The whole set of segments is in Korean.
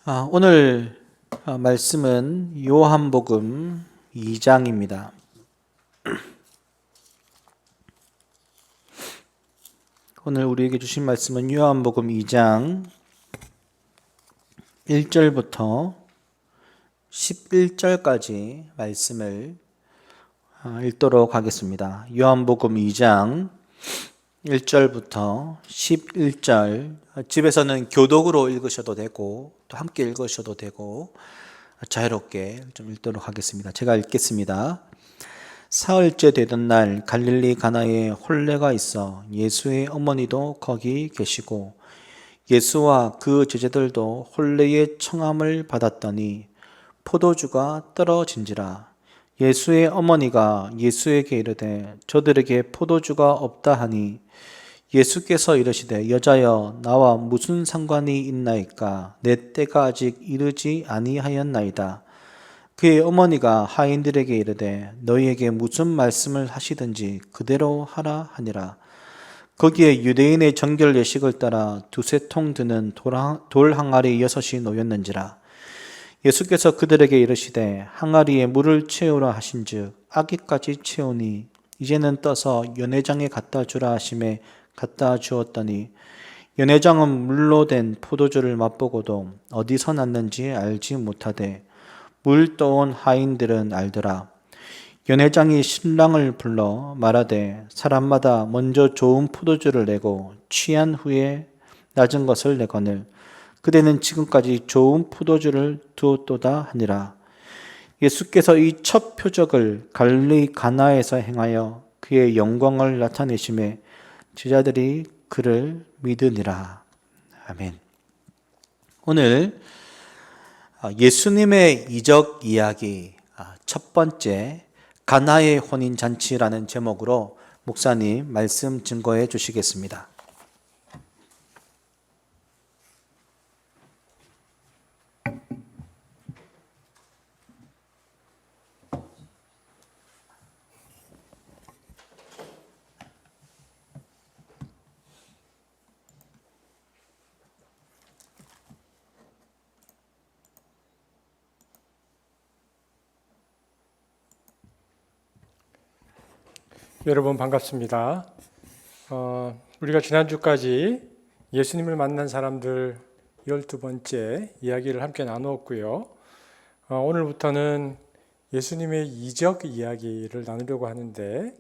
오늘 말씀은 요한복음 2장입니다. 오늘 우리에게 주신 말씀은 요한복음 2장 1절부터 11절까지 말씀을 읽도록 하겠습니다. 요한복음 2장 1절부터 11절, 집에서는 교독으로 읽으셔도 되고 또 함께 읽으셔도 되고 자유롭게 좀 읽도록 하겠습니다. 제가 읽겠습니다. 사흘째 되던 날 갈릴리 가나에 혼례가 있어 예수의 어머니도 거기 계시고 예수와 그 제자들도 혼례의 청함을 받았더니 포도주가 떨어진지라. 예수의 어머니가 예수에게 이르되 저들에게 포도주가 없다 하니 예수께서 이르시되 여자여 나와 무슨 상관이 있나이까? 내 때가 아직 이르지 아니하였나이다. 그의 어머니가 하인들에게 이르되 너희에게 무슨 말씀을 하시든지 그대로 하라 하니라. 거기에 유대인의 정결 예식을 따라 두세 통 드는 돌 항아리 6이 놓였는지라. 예수께서 그들에게 이르시되 항아리에 물을 채우라 하신즉 아기까지 채우니 이제는 떠서 연회장에 갖다 주라 하심에 갖다 주었더니 연회장은 물로 된 포도주를 맛보고도 어디서 났는지 알지 못하되 물 떠온 하인들은 알더라. 연회장이 신랑을 불러 말하되 사람마다 먼저 좋은 포도주를 내고 취한 후에 낮은 것을 내거늘 그대는 지금까지 좋은 포도주를 두었도다 하니라. 예수께서 이 첫 표적을 갈릴리 가나에서 행하여 그의 영광을 나타내심에 제자들이 그를 믿으니라. 아멘. 오늘 예수님의 이적 이야기 첫 번째 가나의 혼인 잔치라는 제목으로 목사님 말씀 증거해 주시겠습니다. 여러분 반갑습니다. 우리가 지난주까지 예수님을 만난 사람들 12번째 이야기를 함께 나누었고요. 오늘부터는 예수님의 이적 이야기를 나누려고 하는데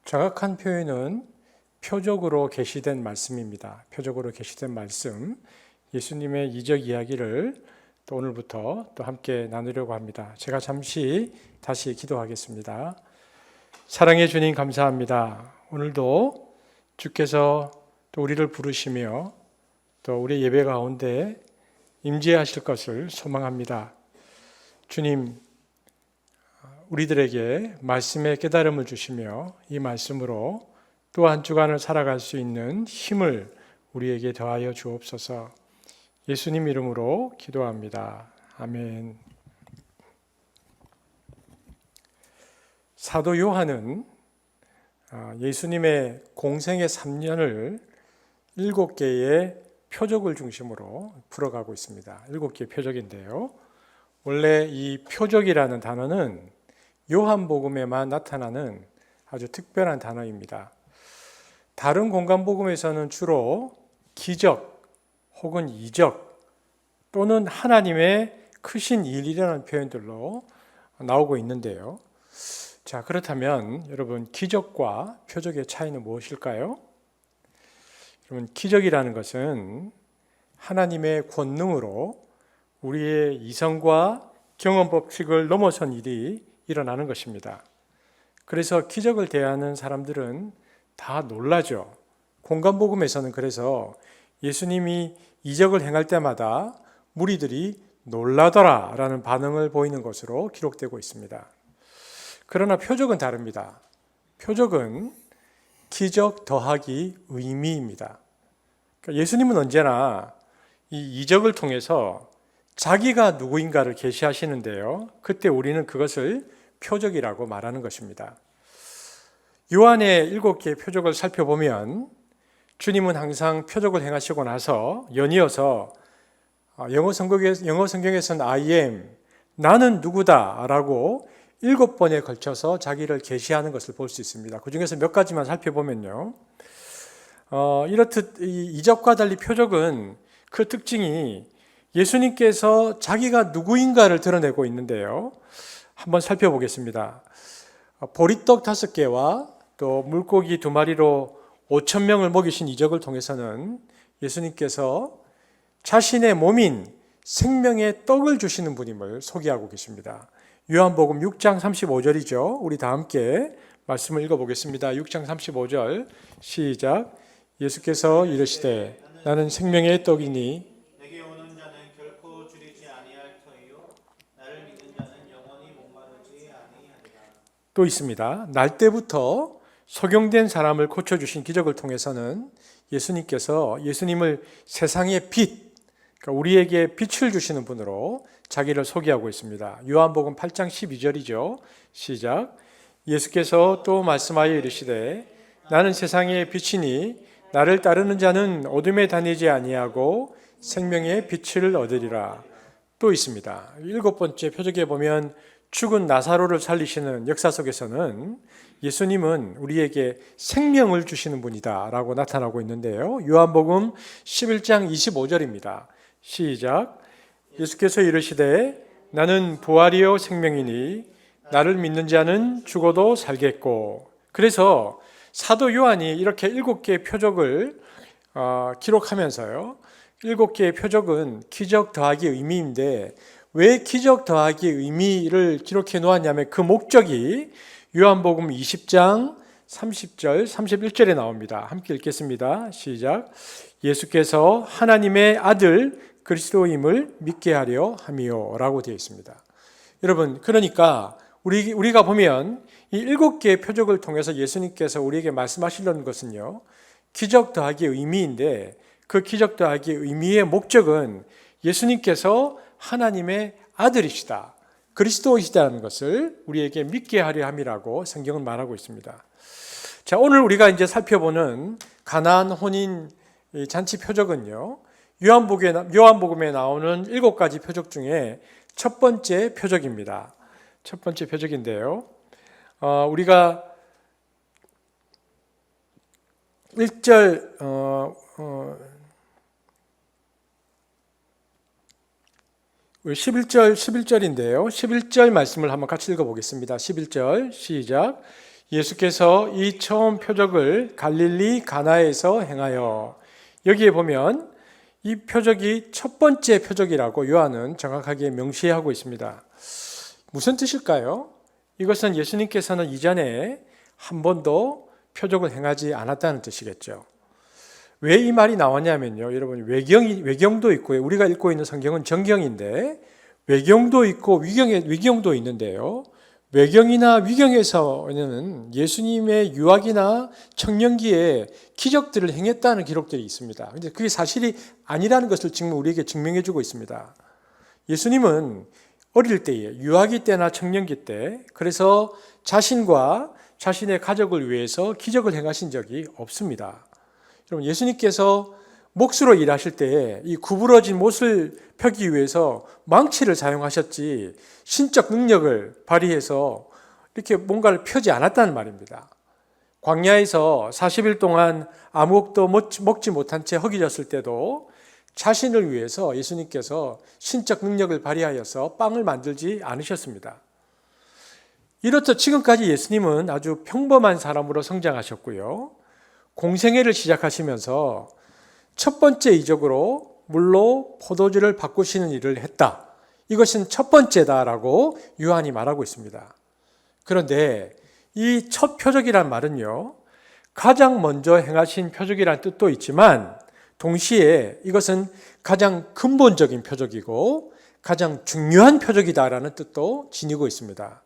정확한 표현은 표적으로 계시된 말씀입니다. 표적으로 계시된 말씀, 예수님의 이적 이야기를 또 오늘부터 또 함께 나누려고 합니다. 제가 잠시 다시 기도하겠습니다. 사랑해 주님 감사합니다. 오늘도 주께서 또 우리를 부르시며 또 우리 예배 가운데 임재하실 것을 소망합니다. 주님, 우리들에게 말씀의 깨달음을 주시며 이 말씀으로 또 한 주간을 살아갈 수 있는 힘을 우리에게 더하여 주옵소서. 예수님 이름으로 기도합니다. 아멘. 사도 요한은 예수님의 공생의 3년을 7개의 표적을 중심으로 풀어가고 있습니다. 7개의 표적인데요. 원래 이 표적이라는 단어는 요한복음에만 나타나는 아주 특별한 단어입니다. 다른 공간복음에서는 주로 기적 혹은 이적 또는 하나님의 크신 일이라는 표현들로 나오고 있는데요. 자, 그렇다면 여러분 기적과 표적의 차이는 무엇일까요? 여러분 기적이라는 것은 하나님의 권능으로 우리의 이성과 경험 법칙을 넘어선 일이 일어나는 것입니다. 그래서 기적을 대하는 사람들은 다 놀라죠. 공간복음에서는 그래서 예수님이 이적을 행할 때마다 무리들이 놀라더라라는 반응을 보이는 것으로 기록되고 있습니다. 그러나 표적은 다릅니다. 표적은 기적 더하기 의미입니다. 그러니까 예수님은 언제나 이 이적을 통해서 자기가 누구인가를 계시하시는데요. 그때 우리는 그것을 표적이라고 말하는 것입니다. 요한의 7개의 표적을 살펴보면 주님은 항상 표적을 행하시고 나서 연이어서 영어 성경에서는 I am, 나는 누구다라고 7번에 걸쳐서 자기를 계시하는 것을 볼 수 있습니다. 그 중에서 몇 가지만 살펴보면요. 이렇듯 이적과 달리 표적은 그 특징이 예수님께서 자기가 누구인가를 드러내고 있는데요. 한번 살펴보겠습니다. 보리떡 5개와 또 물고기 2마리로 5,000명을 먹이신 이적을 통해서는 예수님께서 자신의 몸인 생명의 떡을 주시는 분임을 소개하고 계십니다. 요한복음 6장 35절이죠. 우리 다 함께 말씀을 읽어보겠습니다. 6장 35절 시작. 예수께서 이르시되 나는 생명의 떡이니 내게 오는 자는 결코 줄이지 아니할 터이요 나를 믿는 자는 영원히 목마르지 아니하리라. 또 있습니다. 날 때부터 소경된 사람을 고쳐주신 기적을 통해서는 예수님을 세상의 빛, 그러니까 우리에게 빛을 주시는 분으로 자기를 소개하고 있습니다. 요한복음 8장 12절이죠. 시작. 예수께서 또 말씀하여 이르시되 나는 세상의 빛이니 나를 따르는 자는 어둠에 다니지 아니하고 생명의 빛을 얻으리라. 또 있습니다. 7번째 표적에 보면 죽은 나사로를 살리시는 역사 속에서는 예수님은 우리에게 생명을 주시는 분이다 라고 나타나고 있는데요. 요한복음 11장 25절입니다. 시작. 예수께서 이르시되 나는 부활이요 생명이니 나를 믿는 자는 죽어도 살겠고. 그래서 사도 요한이 이렇게 7개의 표적을 기록하면서요. 7개의 표적은 기적 더하기 의미인데 왜 기적 더하기 의미를 기록해 놓았냐면 그 목적이 요한복음 20장 30절, 31절에 나옵니다. 함께 읽겠습니다. 시작. 예수께서 하나님의 아들 그리스도임을 믿게 하려 함이요 라고 되어 있습니다. 여러분, 그러니까 우리가 보면 이 7개의 표적을 통해서 예수님께서 우리에게 말씀하시려는 것은요, 기적 더하기 의미인데 그 기적 더하기 의미의 목적은 예수님께서 하나님의 아들이시다, 그리스도이시다는 것을 우리에게 믿게 하려 함이라고 성경은 말하고 있습니다. 자, 오늘 우리가 이제 살펴보는 가나안 혼인 잔치 표적은요, 요한복음에 나오는 7가지 표적 중에 첫 번째 표적입니다. 첫 번째 표적인데요. 우리가 1절 11절인데요. 11절 말씀을 한번 같이 읽어보겠습니다. 11절 시작. 예수께서 이 처음 표적을 갈릴리 가나에서 행하여. 여기에 보면 이 표적이 첫 번째 표적이라고 요한은 정확하게 명시하고 있습니다. 무슨 뜻일까요? 이것은 예수님께서는 이전에 한 번도 표적을 행하지 않았다는 뜻이겠죠. 왜 이 말이 나왔냐면요. 여러분, 외경도 있고요. 우리가 읽고 있는 성경은 정경인데 외경도 있고 위경도 있는데요. 외경이나 위경에서는 예수님의 유아기나 청년기에 기적들을 행했다는 기록들이 있습니다. 그런데 그게 사실이 아니라는 것을 지금 우리에게 증명해 주고 있습니다. 예수님은 어릴 때에, 유아기 때나 청년기 때, 그래서 자신과 자신의 가족을 위해서 기적을 행하신 적이 없습니다. 여러분, 예수님께서 몫으로 일하실 때에 이 구부러진 못을 펴기 위해서 망치를 사용하셨지 신적 능력을 발휘해서 이렇게 뭔가를 펴지 않았다는 말입니다. 광야에서 40일 동안 아무것도 먹지 못한 채 허기졌을 때도 자신을 위해서 예수님께서 신적 능력을 발휘하여서 빵을 만들지 않으셨습니다. 이렇듯 지금까지 예수님은 아주 평범한 사람으로 성장하셨고요. 공생애를 시작하시면서 첫 번째 이적으로 물로 포도주를 바꾸시는 일을 했다. 이것은 첫 번째다라고 요한이 말하고 있습니다. 그런데 이 첫 표적이란 말은요, 가장 먼저 행하신 표적이란 뜻도 있지만 동시에 이것은 가장 근본적인 표적이고 가장 중요한 표적이다라는 뜻도 지니고 있습니다.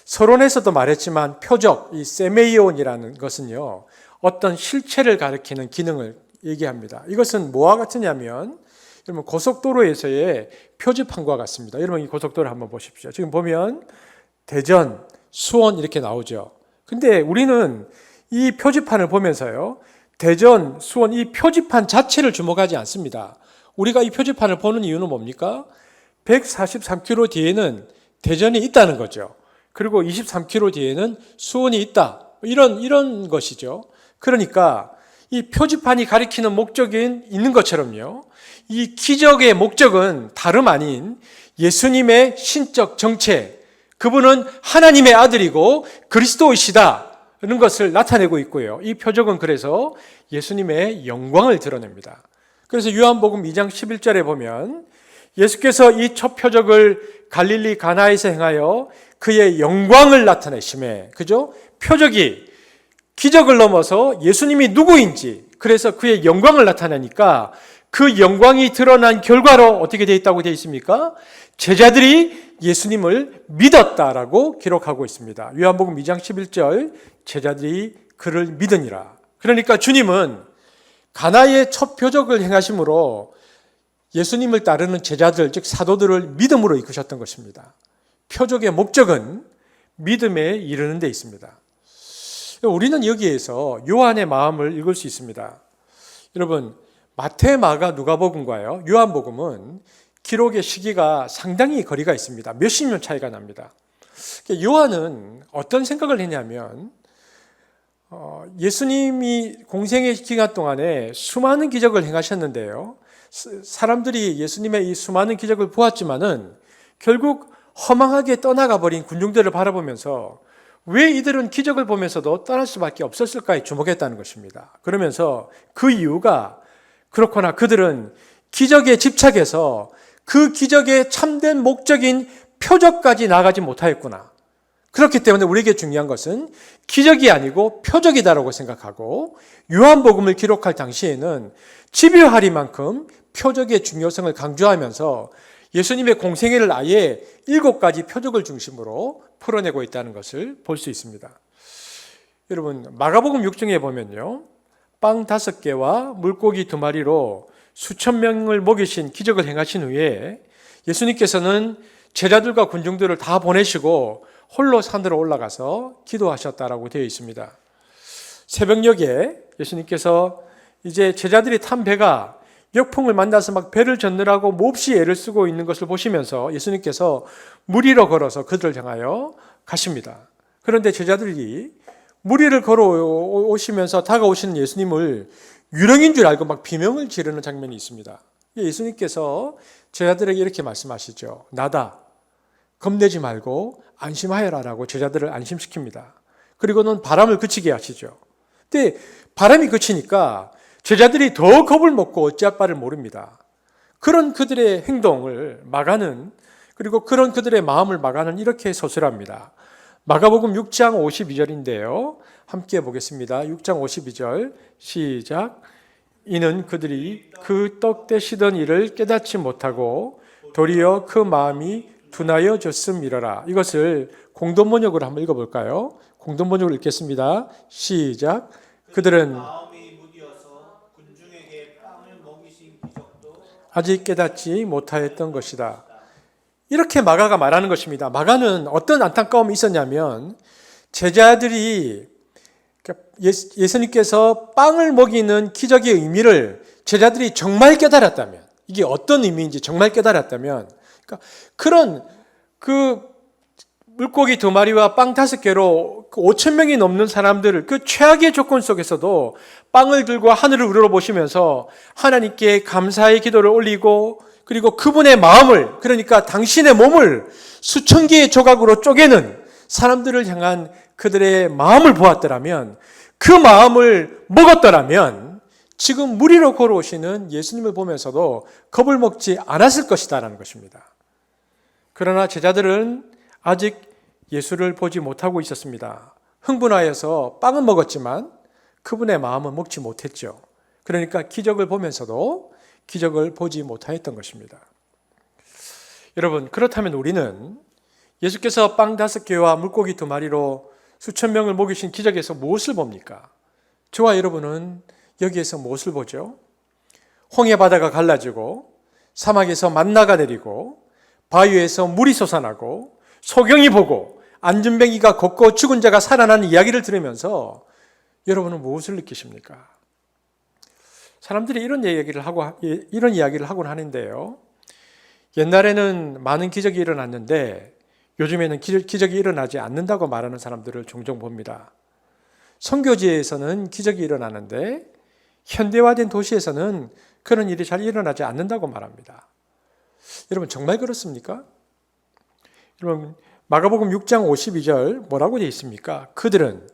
서론에서도 말했지만 표적, 이 세메이온이라는 것은요, 어떤 실체를 가리키는 기능을 얘기합니다. 이것은 뭐와 같으냐면 여러분, 고속도로에서의 표지판과 같습니다. 여러분, 이 고속도로 한번 보십시오. 지금 보면 대전, 수원 이렇게 나오죠. 근데 우리는 이 표지판을 보면서요, 대전, 수원 이 표지판 자체를 주목하지 않습니다. 우리가 이 표지판을 보는 이유는 뭡니까? 143km 뒤에는 대전이 있다는 거죠. 그리고 23km 뒤에는 수원이 있다. 이런 것이죠. 그러니까 이 표지판이 가리키는 목적이 있는 것처럼요. 이 기적의 목적은 다름 아닌 예수님의 신적 정체, 그분은 하나님의 아들이고 그리스도이시다는 것을 나타내고 있고요. 이 표적은 그래서 예수님의 영광을 드러냅니다. 그래서 요한복음 2장 11절에 보면 예수께서 이 첫 표적을 갈릴리 가나에서 행하여 그의 영광을 나타내심에, 그죠? 표적이 기적을 넘어서 예수님이 누구인지, 그래서 그의 영광을 나타내니까 그 영광이 드러난 결과로 어떻게 되어 있다고 되어 있습니까? 제자들이 예수님을 믿었다라고 기록하고 있습니다. 요한복음 2장 11절, 제자들이 그를 믿으니라. 그러니까 주님은 가나의 첫 표적을 행하심으로 예수님을 따르는 제자들, 즉 사도들을 믿음으로 이끄셨던 것입니다. 표적의 목적은 믿음에 이르는 데 있습니다. 우리는 여기에서 요한의 마음을 읽을 수 있습니다. 여러분, 마태, 마가, 누가복음과요, 요한복음은 기록의 시기가 상당히 거리가 있습니다. 몇십 년 차이가 납니다. 요한은 어떤 생각을 했냐면 예수님이 공생의 기간 동안에 수많은 기적을 행하셨는데요. 사람들이 예수님의 이 수많은 기적을 보았지만은 결국 허망하게 떠나가 버린 군중들을 바라보면서 왜 이들은 기적을 보면서도 떠날 수밖에 없었을까에 주목했다는 것입니다. 그러면서 그 이유가 그렇거나 그들은 기적에 집착해서 그 기적의 참된 목적인 표적까지 나가지 못하였구나. 그렇기 때문에 우리에게 중요한 것은 기적이 아니고 표적이다라고 생각하고 요한복음을 기록할 당시에는 집요하리만큼 표적의 중요성을 강조하면서 예수님의 공생애를 아예 7가지 표적을 중심으로 풀어내고 있다는 것을 볼 수 있습니다. 여러분, 마가복음 6장에 보면요, 빵 5개와 물고기 2마리로 수천 명을 먹이신 기적을 행하신 후에 예수님께서는 제자들과 군중들을 다 보내시고 홀로 산으로 올라가서 기도하셨다라고 되어 있습니다. 새벽녘에 예수님께서 이제 제자들이 탄 배가 역풍을 만나서 막 배를 젓느라고 몹시 애를 쓰고 있는 것을 보시면서 예수님께서 물 위로 걸어서 그들을 향하여 가십니다. 그런데 제자들이 물 위를 걸어오시면서 다가오시는 예수님을 유령인 줄 알고 막 비명을 지르는 장면이 있습니다. 예수님께서 제자들에게 이렇게 말씀하시죠. 나다. 겁내지 말고 안심하여라라고 제자들을 안심시킵니다. 그리고는 바람을 그치게 하시죠. 근데 바람이 그치니까 제자들이 더 겁을 먹고 어찌할 바를 모릅니다. 그런 그들의 행동을 마가는, 그리고 그런 그들의 마음을 마가는 이렇게 서술합니다. 마가복음 6장 52절인데요. 함께 보겠습니다. 6장 52절 시작. 이는 그들이 그 떡 떼시던 일을 깨닫지 못하고 도리어 그 마음이 둔하여졌음이러라. 이것을 공동번역으로 한번 읽어볼까요? 공동번역으로 읽겠습니다. 시작. 그들은 아직 깨닫지 못하였던 것이다. 이렇게 마가가 말하는 것입니다. 마가는 어떤 안타까움이 있었냐면 제자들이, 예수님께서 빵을 먹이는 기적의 의미를 제자들이 정말 깨달았다면, 이게 어떤 의미인지 정말 깨달았다면, 그런 물고기 2마리와 빵 5개로 5,000명이 넘는 사람들을 그 최악의 조건 속에서도 빵을 들고 하늘을 우러러보시면서 하나님께 감사의 기도를 올리고, 그리고 그분의 마음을, 그러니까 당신의 몸을 수천 개의 조각으로 쪼개는 사람들을 향한 그들의 마음을 보았더라면, 그 마음을 먹었더라면 지금 물 위로 걸어오시는 예수님을 보면서도 겁을 먹지 않았을 것이다라는 것입니다. 그러나 제자들은 아직 예수를 보지 못하고 있었습니다. 흥분하여서 빵은 먹었지만 그분의 마음은 먹지 못했죠. 그러니까 기적을 보면서도 기적을 보지 못하였던 것입니다. 여러분, 그렇다면 우리는 예수께서 빵 5개와 물고기 2마리로 수천 명을 먹이신 기적에서 무엇을 봅니까? 저와 여러분은 여기에서 무엇을 보죠? 홍해 바다가 갈라지고 사막에서 만나가 내리고 바위에서 물이 솟아나고 소경이 보고 안전뱅이가 걷고 죽은 자가 살아나는 이야기를 들으면서 여러분은 무엇을 느끼십니까? 사람들이 이런 이야기를 하곤 하는데요. 옛날에는 많은 기적이 일어났는데 요즘에는 기적이 일어나지 않는다고 말하는 사람들을 종종 봅니다. 선교지에서는 기적이 일어나는데 현대화된 도시에서는 그런 일이 잘 일어나지 않는다고 말합니다. 여러분 정말 그렇습니까? 여러분 마가복음 6장 52절 뭐라고 되어 있습니까? 그들은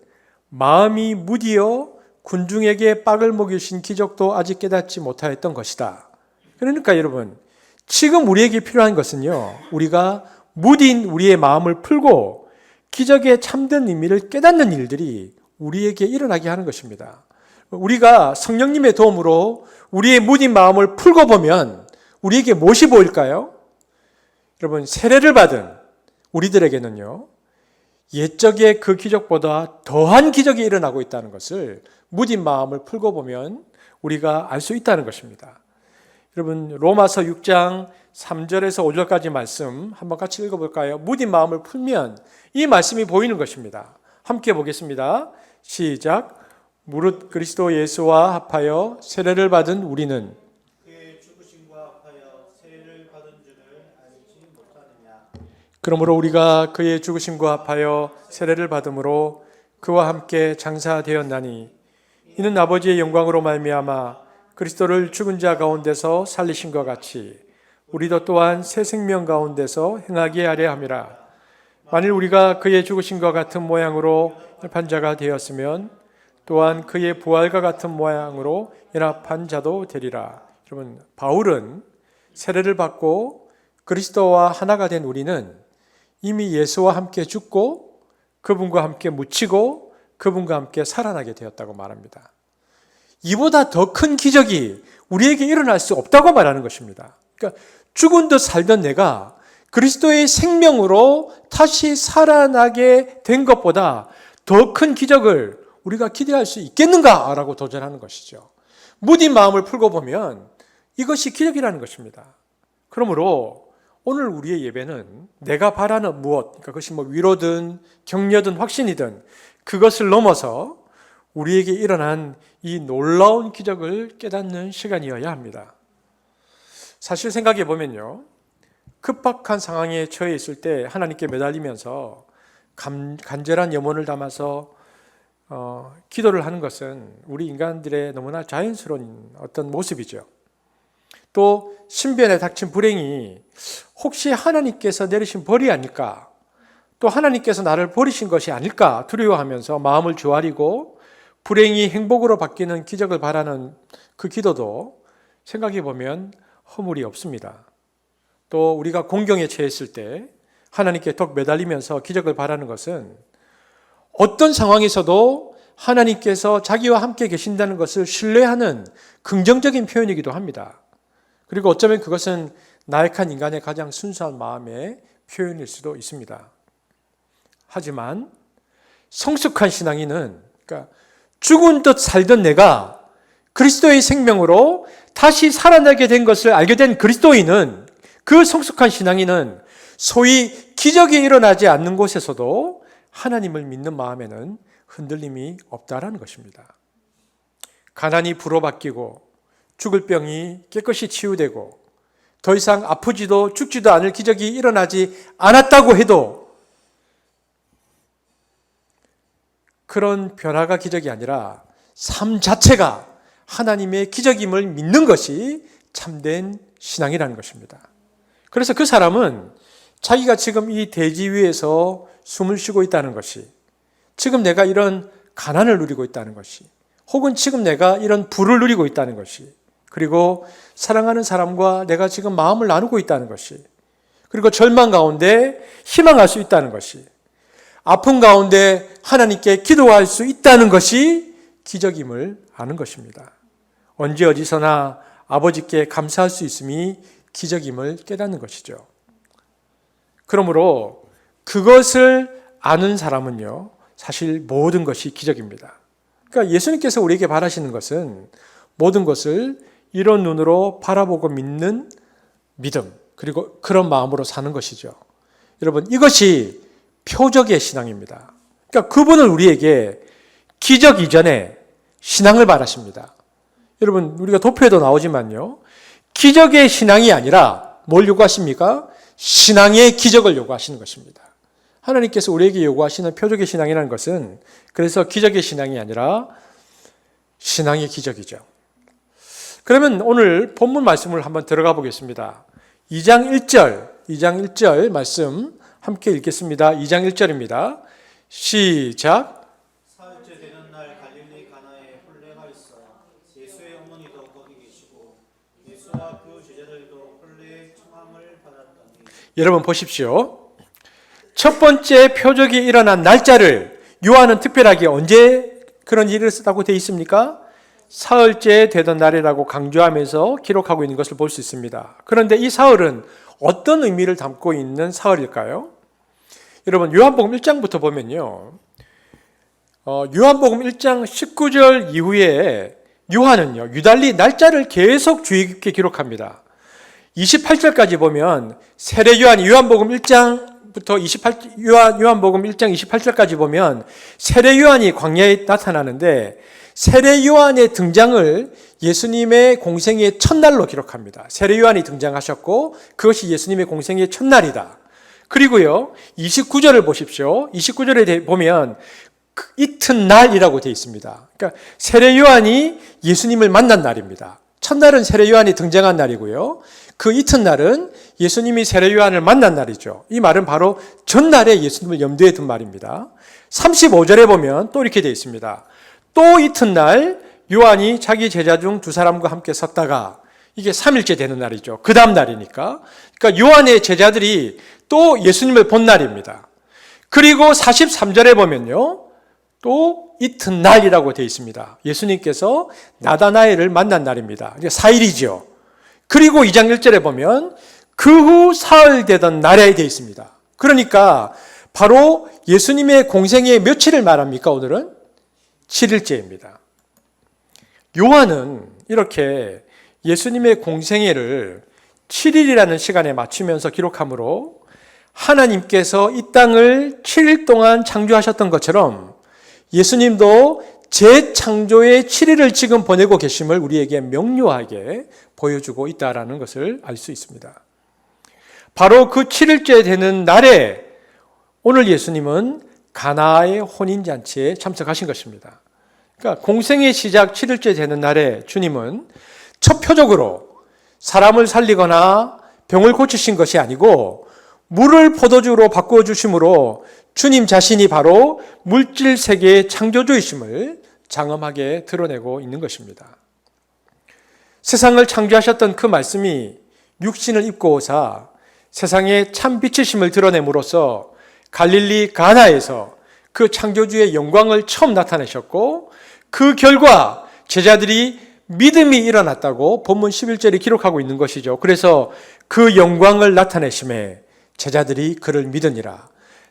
마음이 무디어 군중에게 빡을 먹이신 기적도 아직 깨닫지 못하였던 것이다. 그러니까 여러분 지금 우리에게 필요한 것은요, 우리가 무딘 우리의 마음을 풀고 기적의 참된 의미를 깨닫는 일들이 우리에게 일어나게 하는 것입니다. 우리가 성령님의 도움으로 우리의 무딘 마음을 풀고 보면 우리에게 무엇이 보일까요? 여러분 세례를 받은 우리들에게는요, 옛적의 그 기적보다 더한 기적이 일어나고 있다는 것을 무딘 마음을 풀고 보면 우리가 알 수 있다는 것입니다. 여러분 로마서 6장 3절에서 5절까지 말씀 한번 같이 읽어볼까요? 무딘 마음을 풀면 이 말씀이 보이는 것입니다. 함께 보겠습니다. 시작. 무릇 그리스도 예수와 합하여 세례를 받은 우리는 그의 죽으심과 합하여 세례를 받은 줄을 알지 못하느냐. 그러므로 우리가 그의 죽으심과 합하여 세례를 받음으로 그와 함께 장사되었나니 이는 아버지의 영광으로 말미암아 그리스도를 죽은 자 가운데서 살리신 것 같이 우리도 또한 새 생명 가운데서 행하게 하려 함이라. 만일 우리가 그의 죽으심과 같은 모양으로 연합한 자가 되었으면 또한 그의 부활과 같은 모양으로 연합한 자도 되리라. 여러분 바울은 세례를 받고 그리스도와 하나가 된 우리는 이미 예수와 함께 죽고 그분과 함께 묻히고 그분과 함께 살아나게 되었다고 말합니다. 이보다 더 큰 기적이 우리에게 일어날 수 없다고 말하는 것입니다. 그러니까 죽은 듯 살던 내가 그리스도의 생명으로 다시 살아나게 된 것보다 더 큰 기적을 우리가 기대할 수 있겠는가라고 도전하는 것이죠. 무딘 마음을 풀고 보면 이것이 기적이라는 것입니다. 그러므로 오늘 우리의 예배는 내가 바라는 무엇, 그러니까 그것이 위로든 격려든 확신이든 그것을 넘어서 우리에게 일어난 이 놀라운 기적을 깨닫는 시간이어야 합니다. 사실 생각해 보면요, 급박한 상황에 처해 있을 때 하나님께 매달리면서 간절한 염원을 담아서 기도를 하는 것은 우리 인간들의 너무나 자연스러운 어떤 모습이죠. 또 신변에 닥친 불행이 혹시 하나님께서 내리신 벌이 아닐까, 또 하나님께서 나를 버리신 것이 아닐까 두려워하면서 마음을 조아리고 불행이 행복으로 바뀌는 기적을 바라는 그 기도도 생각해 보면 허물이 없습니다. 또 우리가 공경에 처했을 때 하나님께 덕 매달리면서 기적을 바라는 것은 어떤 상황에서도 하나님께서 자기와 함께 계신다는 것을 신뢰하는 긍정적인 표현이기도 합니다. 그리고 어쩌면 그것은 나약한 인간의 가장 순수한 마음의 표현일 수도 있습니다. 하지만 성숙한 신앙인은, 그러니까 죽은 듯 살던 내가 그리스도의 생명으로 다시 살아나게 된 것을 알게 된 그리스도인은, 그 성숙한 신앙인은 소위 기적이 일어나지 않는 곳에서도 하나님을 믿는 마음에는 흔들림이 없다라는 것입니다. 가난이 불어바뀌고 죽을 병이 깨끗이 치유되고 더 이상 아프지도 죽지도 않을 기적이 일어나지 않았다고 해도 그런 변화가 기적이 아니라 삶 자체가 하나님의 기적임을 믿는 것이 참된 신앙이라는 것입니다. 그래서 그 사람은 자기가 지금 이 대지 위에서 숨을 쉬고 있다는 것이, 지금 내가 이런 가난을 누리고 있다는 것이, 혹은 지금 내가 이런 부를 누리고 있다는 것이, 그리고 사랑하는 사람과 내가 지금 마음을 나누고 있다는 것이, 그리고 절망 가운데 희망할 수 있다는 것이, 아픔 가운데 하나님께 기도할 수 있다는 것이 기적임을 아는 것입니다. 언제 어디서나 아버지께 감사할 수 있음이 기적임을 깨닫는 것이죠. 그러므로 그것을 아는 사람은요, 사실 모든 것이 기적입니다. 그러니까 예수님께서 우리에게 바라시는 것은 모든 것을 이런 눈으로 바라보고 믿는 믿음, 그리고 그런 마음으로 사는 것이죠. 여러분, 이것이 표적의 신앙입니다. 그러니까 그분은 우리에게 기적 이전에 신앙을 바라십니다. 여러분 우리가 도표에도 나오지만요. 기적의 신앙이 아니라 뭘 요구하십니까? 신앙의 기적을 요구하시는 것입니다. 하나님께서 우리에게 요구하시는 표적의 신앙이라는 것은 그래서 기적의 신앙이 아니라 신앙의 기적이죠. 그러면 오늘 본문 말씀을 한번 들어가 보겠습니다. 2장 1절 말씀 함께 읽겠습니다. 2장 1절입니다. 시작. 사흘째 되는 날 갈릴리 가나에 혼례가 있어 예수의 어머니도 거기 계시고 예수와 그 제자들도 혼례의 청함을 받았더니. 여러분 보십시오. 첫 번째 표적이 일어난 날짜를 요한은 특별하게 언제 그런 일을 쓰다고 되어 있습니까? 사흘째 되던 날이라고 강조하면서 기록하고 있는 것을 볼 수 있습니다. 그런데 이 사흘은 어떤 의미를 담고 있는 사흘일까요? 여러분 요한복음 1장부터 보면요. 요한복음 1장 19절 이후에 요한은요. 유달리 날짜를 계속 주의 깊게 기록합니다. 28절까지 보면 세례 요한이 요한복음 1장부터 요한복음 1장 28절까지 보면 세례 요한이 광야에 나타나는데 세례 요한의 등장을 예수님의 공생의 첫날로 기록합니다. 세례 요한이 등장하셨고 그것이 예수님의 공생의 첫날이다. 그리고요. 29절을 보십시오. 29절에 보면 이튿날이라고 되어 있습니다. 그러니까 세례 요한이 예수님을 만난 날입니다. 첫날은 세례 요한이 등장한 날이고요. 그 이튿날은 예수님이 세례 요한을 만난 날이죠. 이 말은 바로 전날에 예수님을 염두에 둔 말입니다. 35절에 보면 또 이렇게 되어 있습니다. 또 이튿날 요한이 자기 제자 중 두 사람과 함께 섰다가 이게 3일째 되는 날이죠. 그 다음 날이니까. 그러니까 요한의 제자들이 또 예수님을 본 날입니다. 그리고 43절에 보면요. 또 이튿날이라고 되어 있습니다. 예수님께서 나다나엘을 만난 날입니다. 4일이죠. 그리고 2장 1절에 보면 그 후 사흘 되던 날에 되어 있습니다. 그러니까 바로 예수님의 공생의 며칠을 말합니까? 오늘은 7일째입니다. 요한은 이렇게 예수님의 공생애를 7일이라는 시간에 맞추면서 기록하므로 하나님께서 이 땅을 7일 동안 창조하셨던 것처럼 예수님도 재창조의 7일을 지금 보내고 계심을 우리에게 명료하게 보여주고 있다는 것을 알 수 있습니다. 바로 그 7일째 되는 날에 오늘 예수님은 가나의 혼인잔치에 참석하신 것입니다. 그러니까 공생의 시작 7일째 되는 날에 주님은 첫 표적으로 사람을 살리거나 병을 고치신 것이 아니고 물을 포도주로 바꾸어 주심으로 주님 자신이 바로 물질 세계의 창조주이심을 장엄하게 드러내고 있는 것입니다. 세상을 창조하셨던 그 말씀이 육신을 입고 오사 세상에 참 빛이심을 드러냄으로써 갈릴리 가나에서 그 창조주의 영광을 처음 나타내셨고 그 결과 제자들이 믿음이 일어났다고 본문 11절에 기록하고 있는 것이죠. 그래서 그 영광을 나타내심에 제자들이 그를 믿으니라.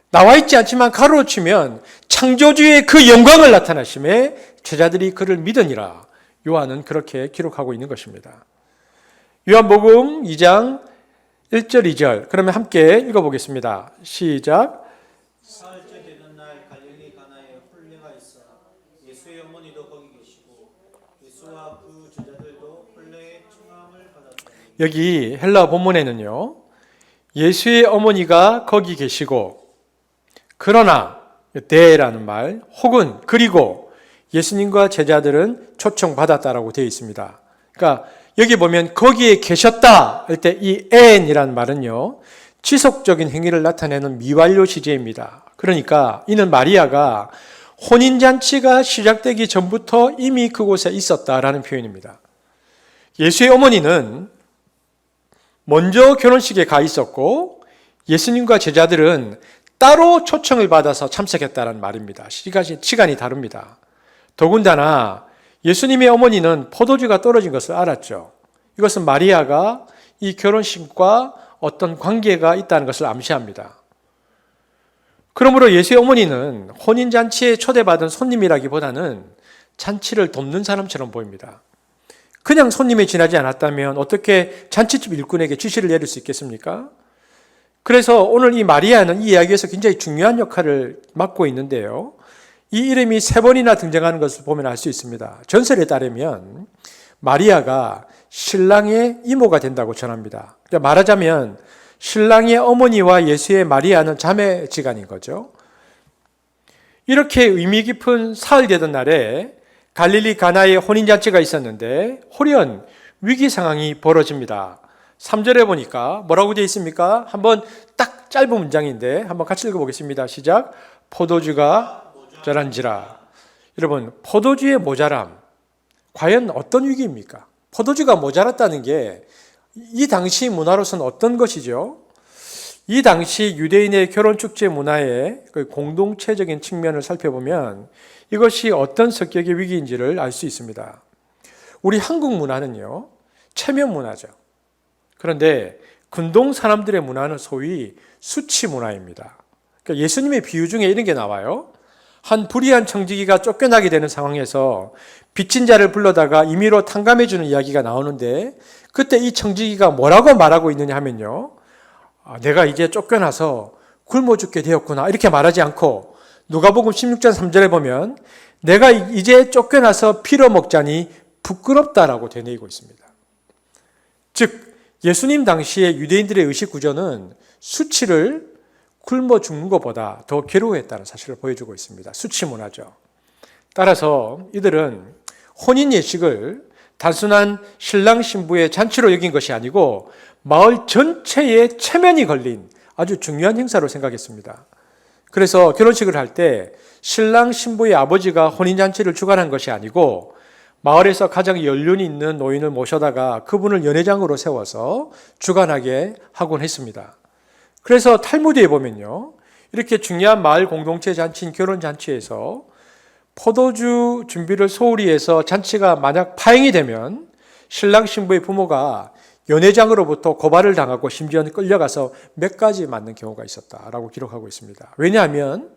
나와 있지 않지만 가로로 치면 창조주의 그 영광을 나타내심에 제자들이 그를 믿으니라. 요한은 그렇게 기록하고 있는 것입니다. 요한복음 2장 1절 2절 그러면 함께 읽어보겠습니다. 시작. 사흘째 되는 날 갈릴리 가나에 혼례가 있어 예수의 어머니도 거기 계시고 예수와 그 제자들도 혼례의 청함을 받았더니. 여기 헬라 본문에는요. 예수의 어머니가 거기 계시고 그러나 대라는 말 혹은 그리고 예수님과 제자들은 초청받았다라고 되어 있습니다. 그러니까 여기 보면 거기에 계셨다 할 때 이 n이라는 말은요. 지속적인 행위를 나타내는 미완료 시제입니다. 그러니까 이는 마리아가 혼인잔치가 시작되기 전부터 이미 그곳에 있었다라는 표현입니다. 예수의 어머니는 먼저 결혼식에 가 있었고 예수님과 제자들은 따로 초청을 받아서 참석했다는 말입니다. 시간이 다릅니다. 더군다나 예수님의 어머니는 포도주가 떨어진 것을 알았죠. 이것은 마리아가 이 결혼식과 어떤 관계가 있다는 것을 암시합니다. 그러므로 예수의 어머니는 혼인잔치에 초대받은 손님이라기보다는 잔치를 돕는 사람처럼 보입니다. 그냥 손님이 지나지 않았다면 어떻게 잔치집 일꾼에게 지시를 내릴 수 있겠습니까? 그래서 오늘 이 마리아는 이 이야기에서 굉장히 중요한 역할을 맡고 있는데요. 이 이름이 3번이나 등장하는 것을 보면 알 수 있습니다. 전설에 따르면 마리아가 신랑의 이모가 된다고 전합니다. 그러니까 말하자면 신랑의 어머니와 예수의 마리아는 자매지간인 거죠. 이렇게 의미 깊은 사흘 되던 날에 갈릴리 가나에 혼인잔치가 있었는데 홀연 위기 상황이 벌어집니다. 3절에 보니까 뭐라고 되어 있습니까? 한번 딱 짧은 문장인데 한번 같이 읽어보겠습니다. 시작. 포도주가 모자란지라. 여러분, 포도주의 모자람, 과연 어떤 위기입니까? 포도주가 모자랐다는 게 이 당시 문화로서는 어떤 것이죠? 이 당시 유대인의 결혼축제 문화의 그 공동체적인 측면을 살펴보면 이것이 어떤 성격의 위기인지를 알 수 있습니다. 우리 한국 문화는요, 체면 문화죠. 그런데 근동 사람들의 문화는 소위 수치 문화입니다. 그러니까 예수님의 비유 중에 이런 게 나와요. 한 불의한 청지기가 쫓겨나게 되는 상황에서 빚진 자를 불러다가 임의로 탕감해 주는 이야기가 나오는데 그때 이 청지기가 뭐라고 말하고 있느냐 하면요. 내가 이제 쫓겨나서 굶어 죽게 되었구나 이렇게 말하지 않고 누가복음 16장 3절에 보면 내가 이제 쫓겨나서 피로 먹자니 부끄럽다라고 되뇌이고 있습니다. 즉 예수님 당시에 유대인들의 의식 구조는 수치를 굶어 죽는 것보다 더 괴로워했다는 사실을 보여주고 있습니다. 수치 문화죠. 따라서 이들은 혼인 예식을 단순한 신랑 신부의 잔치로 여긴 것이 아니고 마을 전체의 체면이 걸린 아주 중요한 행사로 생각했습니다. 그래서 결혼식을 할 때 신랑 신부의 아버지가 혼인잔치를 주관한 것이 아니고 마을에서 가장 연륜이 있는 노인을 모셔다가 그분을 연회장으로 세워서 주관하게 하곤 했습니다. 그래서 탈무드에 보면요, 이렇게 중요한 마을 공동체 잔치인 결혼잔치에서 포도주 준비를 소홀히 해서 잔치가 만약 파행이 되면 신랑 신부의 부모가 연회장으로부터 고발을 당하고 심지어는 끌려가서 몇 가지 맞는 경우가 있었다라고 기록하고 있습니다. 왜냐하면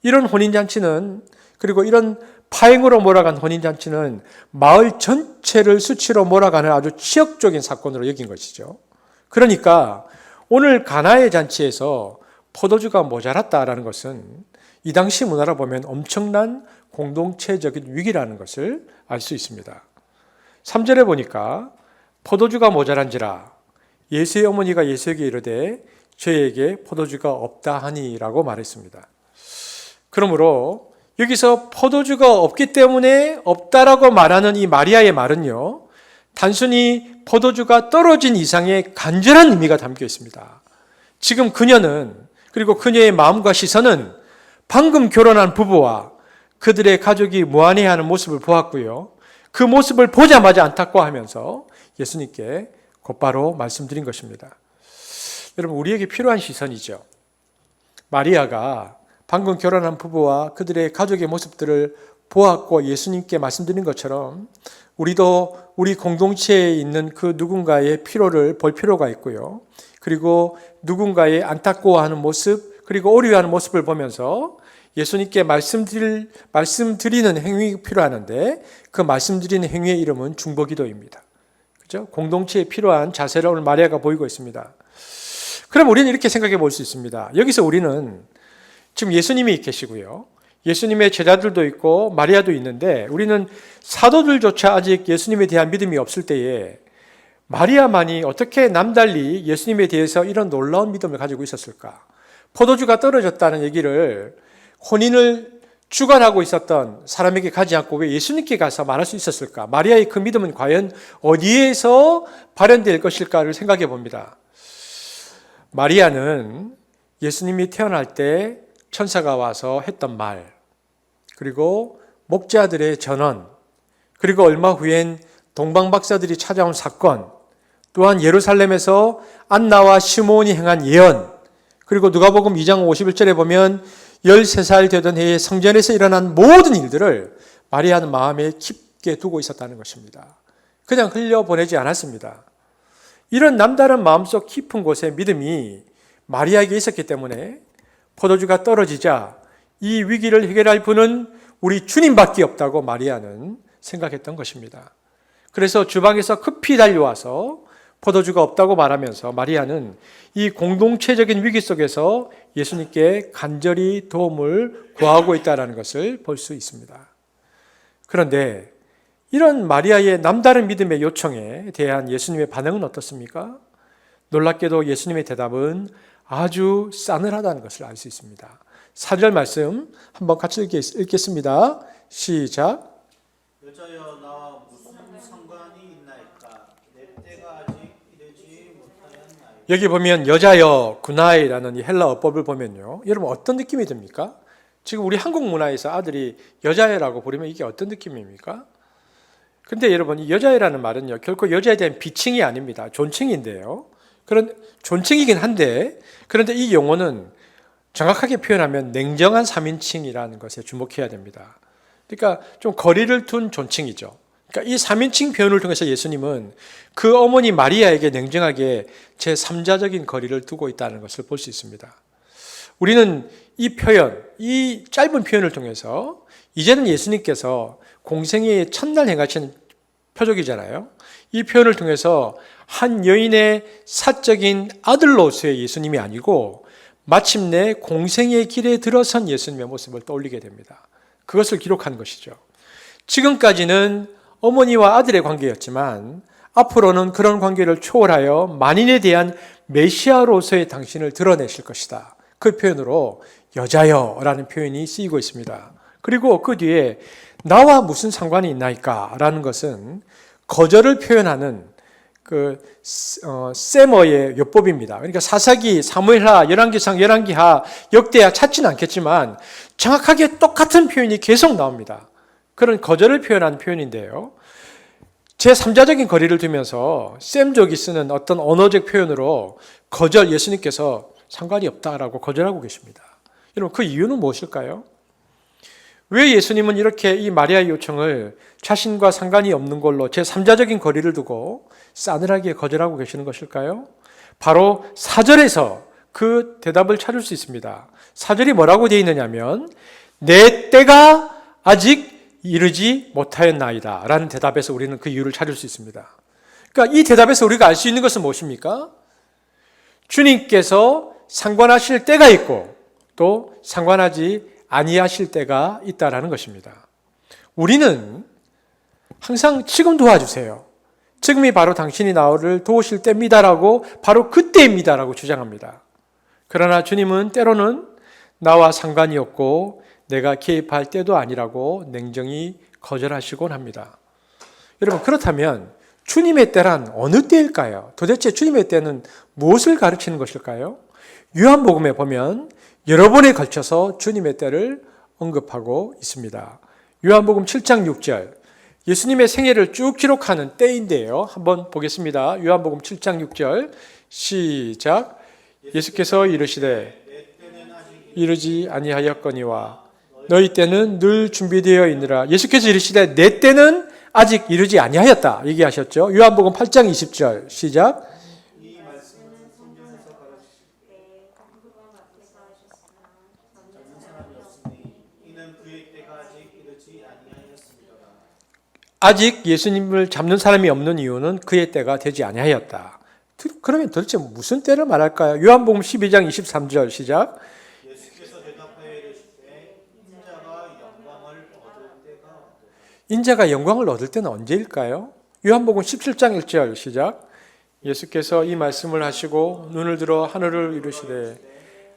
이런 혼인잔치는, 그리고 이런 파행으로 몰아간 혼인잔치는 마을 전체를 수치로 몰아가는 아주 치욕적인 사건으로 여긴 것이죠. 그러니까 오늘 가나의 잔치에서 포도주가 모자랐다라는 것은 이 당시 문화로 보면 엄청난 공동체적인 위기라는 것을 알 수 있습니다. 3절에 보니까 포도주가 모자란지라 예수의 어머니가 예수에게 이르되 저에게 포도주가 없다 하니라고 말했습니다. 그러므로 여기서 포도주가 없기 때문에 없다라고 말하는 이 마리아의 말은요, 단순히 포도주가 떨어진 이상의 간절한 의미가 담겨 있습니다. 지금 그녀는, 그리고 그녀의 마음과 시선은 방금 결혼한 부부와 그들의 가족이 무안해하는 모습을 보았고요. 그 모습을 보자마자 안타까워하면서 예수님께 곧바로 말씀드린 것입니다. 여러분, 우리에게 필요한 시선이죠. 마리아가 방금 결혼한 부부와 그들의 가족의 모습들을 보았고 예수님께 말씀드린 것처럼 우리도 우리 공동체에 있는 그 누군가의 필요를 볼 필요가 있고요. 그리고 누군가의 안타까워하는 모습, 그리고 오류하는 모습을 보면서 예수님께 말씀드리는 행위가 필요하는데 그 말씀드리는 행위의 이름은 중보기도입니다. 그죠? 공동체에 필요한 자세를 오늘 마리아가 보이고 있습니다. 그럼 우리는 이렇게 생각해 볼 수 있습니다. 여기서 우리는 지금 예수님이 계시고요. 예수님의 제자들도 있고 마리아도 있는데 우리는 사도들조차 아직 예수님에 대한 믿음이 없을 때에 마리아만이 어떻게 남달리 예수님에 대해서 이런 놀라운 믿음을 가지고 있었을까? 포도주가 떨어졌다는 얘기를 혼인을 주관하고 있었던 사람에게 가지 않고 왜 예수님께 가서 말할 수 있었을까? 마리아의 그 믿음은 과연 어디에서 발현될 것일까를 생각해 봅니다. 마리아는 예수님이 태어날 때 천사가 와서 했던 말, 그리고 목자들의 전언, 그리고 얼마 후엔 동방박사들이 찾아온 사건, 또한 예루살렘에서 안나와 시므온이 행한 예언, 그리고 누가복음 2장 51절에 보면 13살 되던 해에 성전에서 일어난 모든 일들을 마리아는 마음에 깊게 두고 있었다는 것입니다. 그냥 흘려보내지 않았습니다. 이런 남다른 마음속 깊은 곳에 믿음이 마리아에게 있었기 때문에 포도주가 떨어지자 이 위기를 해결할 분은 우리 주님밖에 없다고 마리아는 생각했던 것입니다. 그래서 주방에서 급히 달려와서 포도주가 없다고 말하면서 마리아는 이 공동체적인 위기 속에서 예수님께 간절히 도움을 구하고 있다는 것을 볼 수 있습니다. 그런데 이런 마리아의 남다른 믿음의 요청에 대한 예수님의 반응은 어떻습니까? 놀랍게도 예수님의 대답은 아주 싸늘하다는 것을 알 수 있습니다. 4절 말씀 한번 같이 읽겠습니다. 시작. 여자여 나와 무슨 상관이 있나이까? 내 때가 아직 이르지 못하였나이까? 여기 보면 여자여 구나이라는 이 헬라 어법을 보면요, 여러분 어떤 느낌이 듭니까? 지금 우리 한국 문화에서 아들이 여자애라고 부르면 이게 어떤 느낌입니까? 근데 여러분 이 여자애라는 말은요 결코 여자에 대한 비칭이 아닙니다. 존칭인데요. 그런 존칭이긴 한데, 그런데 이 용어는 정확하게 표현하면 냉정한 3인칭이라는 것에 주목해야 됩니다. 그러니까 좀 거리를 둔 존칭이죠. 그러니까 이 3인칭 표현을 통해서 예수님은 그 어머니 마리아에게 냉정하게 제3자적인 거리를 두고 있다는 것을 볼 수 있습니다. 우리는 이 표현, 이 짧은 표현을 통해서 이제는 예수님께서 공생애의 첫날 행하신 표적이잖아요. 이 표현을 통해서 한 여인의 사적인 아들로서의 예수님이 아니고 마침내 공생의 길에 들어선 예수님의 모습을 떠올리게 됩니다. 그것을 기록한 것이죠. 지금까지는 어머니와 아들의 관계였지만 앞으로는 그런 관계를 초월하여 만인에 대한 메시아로서의 당신을 드러내실 것이다. 그 표현으로 여자여라는 표현이 쓰이고 있습니다. 그리고 그 뒤에 나와 무슨 상관이 있나이까? 라는 것은 거절을 표현하는 세머의 요법입니다. 그러니까 사사기, 사무엘하, 열왕기상, 열왕기하, 역대하 찾지는 않겠지만 정확하게 똑같은 표현이 계속 나옵니다. 그런 거절을 표현하는 표현인데요. 제3자적인 거리를 두면서 셈족이 쓰는 어떤 언어적 표현으로 거절, 예수님께서 상관이 없다라고 거절하고 계십니다. 여러분 그 이유는 무엇일까요? 왜 예수님은 이렇게 이 마리아의 요청을 자신과 상관이 없는 걸로 제3자적인 거리를 두고 싸늘하게 거절하고 계시는 것일까요? 바로 4절에서 그 대답을 찾을 수 있습니다. 4절이 뭐라고 되어 있느냐면 내 때가 아직 이르지 못하였나이다 라는 대답에서 우리는 그 이유를 찾을 수 있습니다. 그러니까 이 대답에서 우리가 알 수 있는 것은 무엇입니까? 주님께서 상관하실 때가 있고 또 상관하지 아니하실 때가 있다라는 것입니다. 우리는 항상 지금 도와주세요, 지금이 바로 당신이 나를 도우실 때입니다라고, 바로 그때입니다라고 주장합니다. 그러나 주님은 때로는 나와 상관이 없고 내가 개입할 때도 아니라고 냉정히 거절하시곤 합니다. 여러분 그렇다면 주님의 때란 어느 때일까요? 도대체 주님의 때는 무엇을 가르치는 것일까요? 요한복음에 보면 여러 번에 걸쳐서 주님의 때를 언급하고 있습니다. 요한복음 7장 6절, 예수님의 생애를 쭉 기록하는 때인데요. 한번 보겠습니다. 요한복음 7장 6절 시작. 예수께서 이르시되 이르지 아니하였거니와 너희 때는 늘 준비되어 있느라. 예수께서 이르시되 내 때는 아직 이르지 아니하였다 얘기하셨죠. 요한복음 8장 20절 시작. 아직 예수님을 잡는 사람이 없는 이유는 그의 때가 되지 아니하였다. 그러면 도대체 무슨 때를 말할까요? 요한복음 12장 23절 시작. 예수께서 대답하여 이르시되 인자가 영광을 얻을 때는 언제일까요? 요한복음 17장 1절 시작. 예수께서 이 말씀을 하시고 눈을 들어 하늘을 이르시되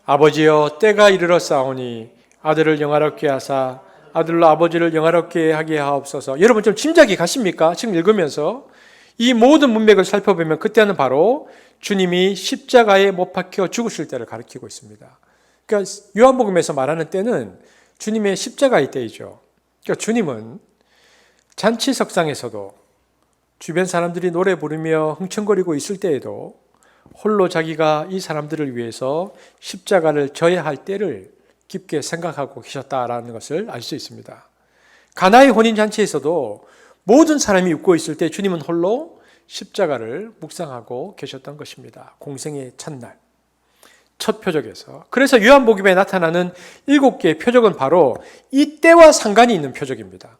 아버지여 때가 이르렀사오니 아들을 영화롭게 하사 아들로 아버지를 영화롭게 하게 하옵소서. 여러분 좀 짐작이 가십니까? 지금 읽으면서 이 모든 문맥을 살펴보면 그때는 바로 주님이 십자가에 못 박혀 죽으실 때를 가리키고 있습니다. 그러니까 요한복음에서 말하는 때는 주님의 십자가의 때이죠. 그러니까 주님은 잔치석상에서도 주변 사람들이 노래 부르며 흥청거리고 있을 때에도 홀로 자기가 이 사람들을 위해서 십자가를 져야 할 때를 깊게 생각하고 계셨다라는 것을 알 수 있습니다. 가나의 혼인잔치에서도 모든 사람이 웃고 있을 때 주님은 홀로 십자가를 묵상하고 계셨던 것입니다. 공생의 첫날, 첫 표적에서. 그래서 요한복음에 나타나는 7개의 표적은 바로 이 때와 상관이 있는 표적입니다.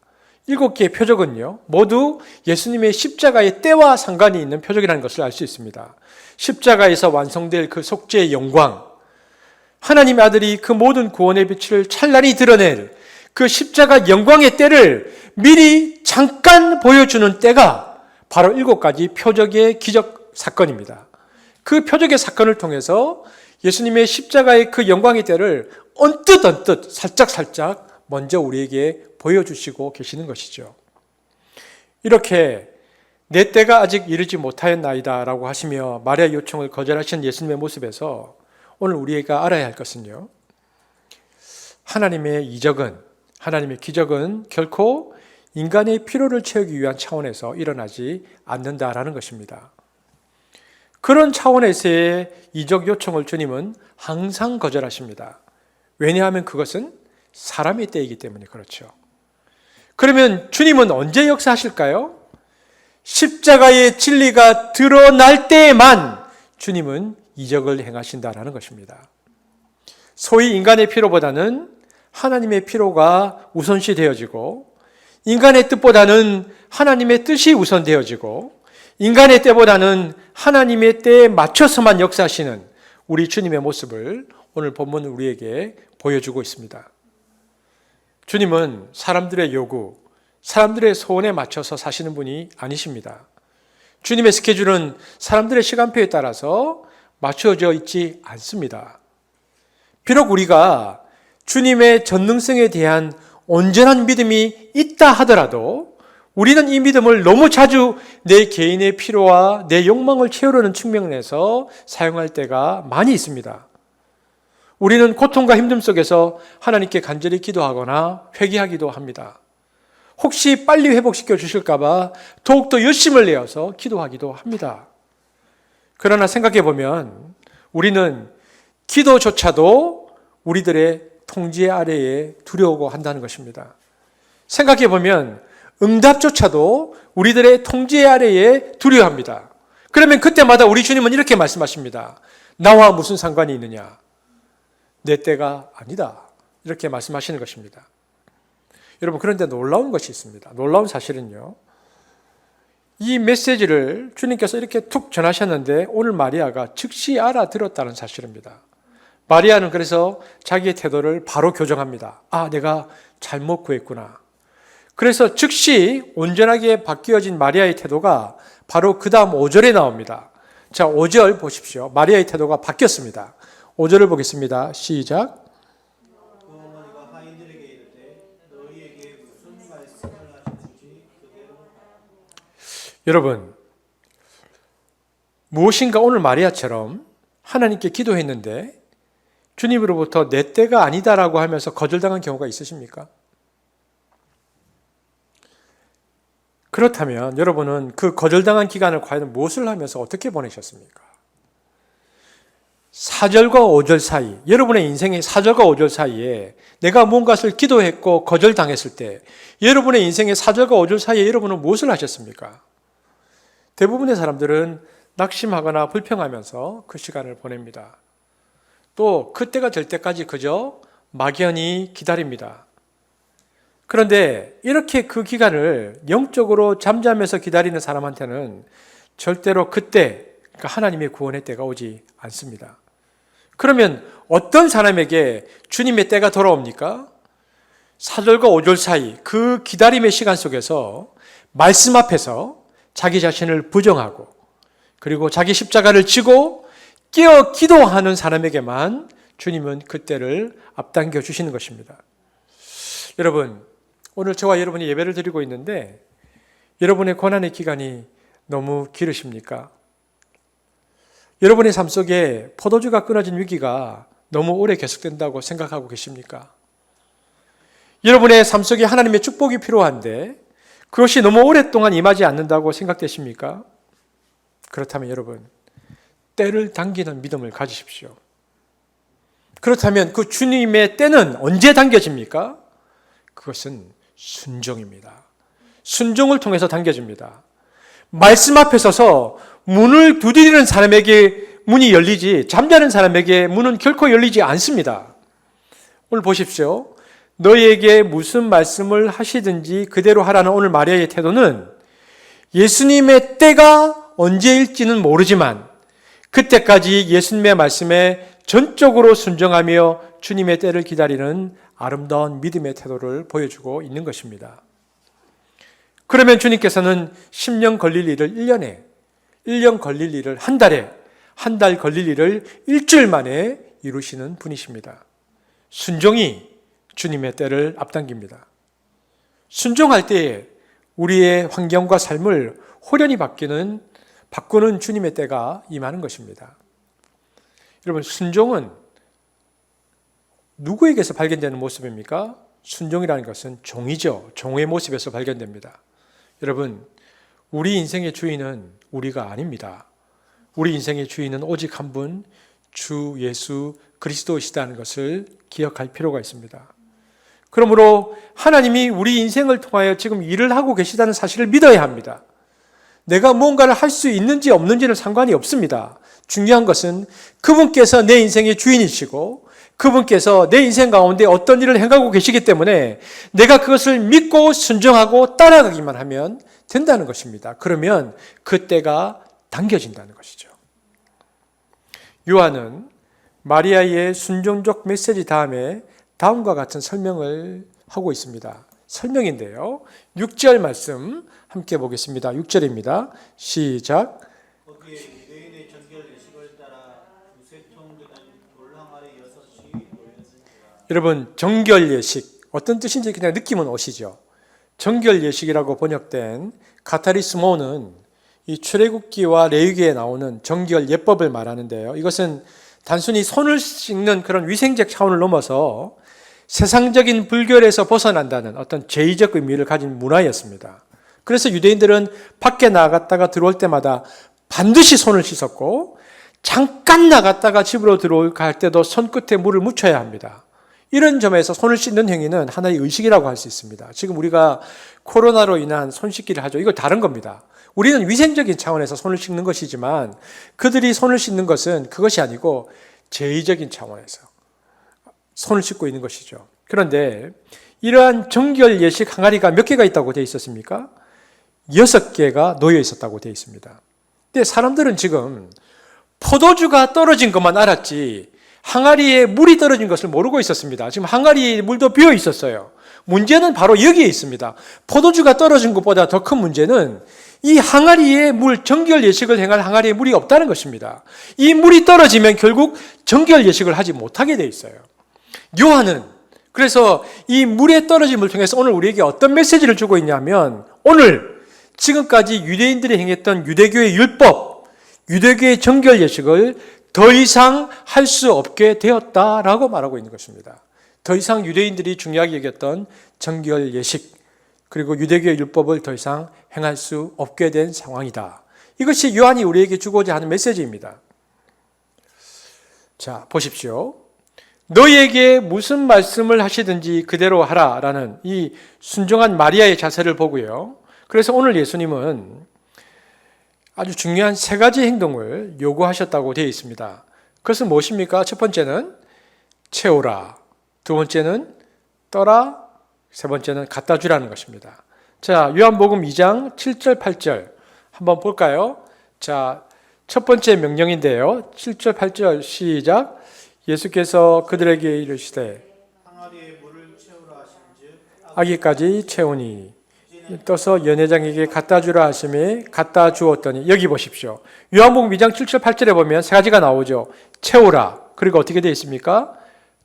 7개의 표적은요, 모두 예수님의 십자가의 때와 상관이 있는 표적이라는 것을 알 수 있습니다. 십자가에서 완성될 그 속죄의 영광, 하나님의 아들이 그 모든 구원의 빛을 찬란히 드러낼 그 십자가 영광의 때를 미리 잠깐 보여주는 때가 바로 7가지 표적의 기적 사건입니다. 그 표적의 사건을 통해서 예수님의 십자가의 그 영광의 때를 언뜻 살짝 먼저 우리에게 보여주시고 계시는 것이죠. 이렇게 내 때가 아직 이르지 못하였나이다 라고 하시며 마리아의 요청을 거절하신 예수님의 모습에서 오늘 우리가 알아야 할 것은요, 하나님의 이적은, 하나님의 기적은 결코 인간의 필요를 채우기 위한 차원에서 일어나지 않는다라는 것입니다. 그런 차원에서의 이적 요청을 주님은 항상 거절하십니다. 왜냐하면 그것은 사람의 때이기 때문에 그렇죠. 그러면 주님은 언제 역사하실까요? 십자가의 진리가 드러날 때에만 주님은 이적을 행하신다라는 것입니다. 소위 인간의 필요보다는 하나님의 필요가 우선시 되어지고, 인간의 뜻보다는 하나님의 뜻이 우선되어지고, 인간의 때보다는 하나님의 때에 맞춰서만 역사하시는 우리 주님의 모습을 오늘 본문은 우리에게 보여주고 있습니다. 주님은 사람들의 요구, 사람들의 소원에 맞춰서 사시는 분이 아니십니다. 주님의 스케줄은 사람들의 시간표에 따라서 맞춰져 있지 않습니다. 비록 우리가 주님의 전능성에 대한 온전한 믿음이 있다 하더라도 우리는 이 믿음을 너무 자주 내 개인의 필요와 내 욕망을 채우려는 측면에서 사용할 때가 많이 있습니다. 우리는 고통과 힘듦 속에서 하나님께 간절히 기도하거나 회개하기도 합니다. 혹시 빨리 회복시켜 주실까 봐 더욱더 열심을 내어서 기도하기도 합니다. 그러나 생각해 보면 우리는 기도조차도 우리들의 통제 아래에 두려워 한다는 것입니다. 생각해 보면 응답조차도 우리들의 통제 아래에 두려워합니다. 그러면 그때마다 우리 주님은 이렇게 말씀하십니다. 나와 무슨 상관이 있느냐? 내 때가 아니다. 이렇게 말씀하시는 것입니다. 여러분, 그런데 놀라운 것이 있습니다. 놀라운 사실은요, 이 메시지를 주님께서 이렇게 툭 전하셨는데 오늘 마리아가 즉시 알아들었다는 사실입니다. 마리아는 그래서 자기의 태도를 바로 교정합니다. 아, 내가 잘못 구했구나. 그래서 즉시 온전하게 바뀌어진 마리아의 태도가 바로 그 다음 5절에 나옵니다. 자, 5절 보십시오. 마리아의 태도가 바뀌었습니다. 5절을 보겠습니다. 시작. 여러분, 무엇인가 오늘 마리아처럼 하나님께 기도했는데 주님으로부터 내 때가 아니다라고 하면서 거절당한 경우가 있으십니까? 그렇다면 여러분은 그 거절당한 기간을 과연 무엇을 하면서 어떻게 보내셨습니까? 4절과 5절 사이, 여러분의 인생의 4절과 5절 사이에 내가 무언가를 기도했고 거절당했을 때 여러분의 인생의 4절과 5절 사이에 여러분은 무엇을 하셨습니까? 대부분의 사람들은 낙심하거나 불평하면서 그 시간을 보냅니다. 또 그때가 될 때까지 그저 막연히 기다립니다. 그런데 이렇게 그 기간을 영적으로 잠잠해서 기다리는 사람한테는 절대로 그때, 그러니까 하나님의 구원의 때가 오지 않습니다. 그러면 어떤 사람에게 주님의 때가 돌아옵니까? 4절과 5절 사이 그 기다림의 시간 속에서 말씀 앞에서 자기 자신을 부정하고 그리고 자기 십자가를 지고 깨어 기도하는 사람에게만 주님은 그때를 앞당겨 주시는 것입니다. 여러분, 오늘 저와 여러분이 예배를 드리고 있는데 여러분의 고난의 기간이 너무 길으십니까? 여러분의 삶 속에 포도주가 끊어진 위기가 너무 오래 계속된다고 생각하고 계십니까? 여러분의 삶 속에 하나님의 축복이 필요한데 그것이 너무 오랫동안 임하지 않는다고 생각되십니까? 그렇다면 여러분, 때를 당기는 믿음을 가지십시오. 그렇다면 그 주님의 때는 언제 당겨집니까? 그것은 순종입니다. 순종을 통해서 당겨집니다. 말씀 앞에 서서 문을 두드리는 사람에게 문이 열리지 잠자는 사람에게 문은 결코 열리지 않습니다. 오늘 보십시오. 너희에게 무슨 말씀을 하시든지 그대로 하라는 오늘 마리아의 태도는 예수님의 때가 언제일지는 모르지만 그때까지 예수님의 말씀에 전적으로 순종하며 주님의 때를 기다리는 아름다운 믿음의 태도를 보여주고 있는 것입니다. 그러면 주님께서는 10년 걸릴 일을 1년에, 1년 걸릴 일을 한 달에, 한 달 걸릴 일을 일주일 만에 이루시는 분이십니다. 순종이 주님의 때를 앞당깁니다. 순종할 때에 우리의 환경과 삶을 호련히 바꾸는 주님의 때가 임하는 것입니다. 여러분, 순종은 누구에게서 발견되는 모습입니까? 순종이라는 것은 종이죠. 종의 모습에서 발견됩니다. 여러분, 우리 인생의 주인은 우리가 아닙니다. 우리 인생의 주인은 오직 한 분, 주 예수 그리스도이시다는 것을 기억할 필요가 있습니다. 그러므로 하나님이 우리 인생을 통하여 지금 일을 하고 계시다는 사실을 믿어야 합니다. 내가 무언가를 할 수 있는지 없는지는 상관이 없습니다. 중요한 것은 그분께서 내 인생의 주인이시고 그분께서 내 인생 가운데 어떤 일을 행하고 계시기 때문에 내가 그것을 믿고 순종하고 따라가기만 하면 된다는 것입니다. 그러면 그 때가 당겨진다는 것이죠. 요한은 마리아의 순종적 메시지 다음에 다음과 같은 설명을 하고 있습니다. 설명인데요. 6절 말씀 함께 보겠습니다. 6절입니다. 시작. 거기에 유대인의 정결 예식을 따라 두세 통 되는 돌항아리 6이 모였으니라. 여러분, 정결 예식 어떤 뜻인지 그냥 느낌은 오시죠? 정결 예식이라고 번역된 카타리스모는 이 출애굽기와 레위기에 나오는 정결 예법을 말하는데요. 이것은 단순히 손을 씻는 그런 위생적 차원을 넘어서 세상적인 불결에서 벗어난다는 어떤 제의적 의미를 가진 문화였습니다. 그래서 유대인들은 밖에 나갔다가 들어올 때마다 반드시 손을 씻었고 잠깐 나갔다가 집으로 들어갈 때도 손끝에 물을 묻혀야 합니다. 이런 점에서 손을 씻는 행위는 하나의 의식이라고 할 수 있습니다. 지금 우리가 코로나로 인한 손 씻기를 하죠. 이거 다른 겁니다. 우리는 위생적인 차원에서 손을 씻는 것이지만 그들이 손을 씻는 것은 그것이 아니고 제의적인 차원에서 손을 씻고 있는 것이죠. 그런데 이러한 정결 예식 항아리가 몇 개가 있다고 되어 있었습니까? 6개가 놓여 있었다고 되어 있습니다. 근데 사람들은 지금 포도주가 떨어진 것만 알았지 항아리에 물이 떨어진 것을 모르고 있었습니다. 지금 항아리에 물도 비어 있었어요. 문제는 바로 여기에 있습니다. 포도주가 떨어진 것보다 더 큰 문제는 이 항아리에 물, 정결 예식을 행할 항아리에 물이 없다는 것입니다. 이 물이 떨어지면 결국 정결 예식을 하지 못하게 돼 있어요. 요한은 그래서 이 물에 떨어짐을 통해서 오늘 우리에게 어떤 메시지를 주고 있냐면 오늘 지금까지 유대인들이 행했던 유대교의 율법, 유대교의 정결 예식을 더 이상 할 수 없게 되었다라고 말하고 있는 것입니다. 더 이상 유대인들이 중요하게 여겼던 정결 예식 그리고 유대교의 율법을 더 이상 행할 수 없게 된 상황이다. 이것이 요한이 우리에게 주고자 하는 메시지입니다. 자, 보십시오. 너희에게 무슨 말씀을 하시든지 그대로 하라라는 이 순종한 마리아의 자세를 보고요. 그래서 오늘 예수님은 아주 중요한 3가지 행동을 요구하셨다고 되어 있습니다. 그것은 무엇입니까? 첫 번째는 채우라, 두 번째는 떠라, 세 번째는 갖다 주라는 것입니다. 자, 요한복음 2장 7절 8절 한번 볼까요? 자, 첫 번째 명령인데요. 7절 8절 시작. 예수께서 그들에게 이르시되 항아리에 물을 채우라 하신즉 아기까지 채우니 떠서 연회장에게 갖다 주라 하심에 갖다 주었더니 여기 보십시오. 요한복음 2장 7절 8절에 보면 3가지가 나오죠. 채우라, 그리고 어떻게 되어 있습니까?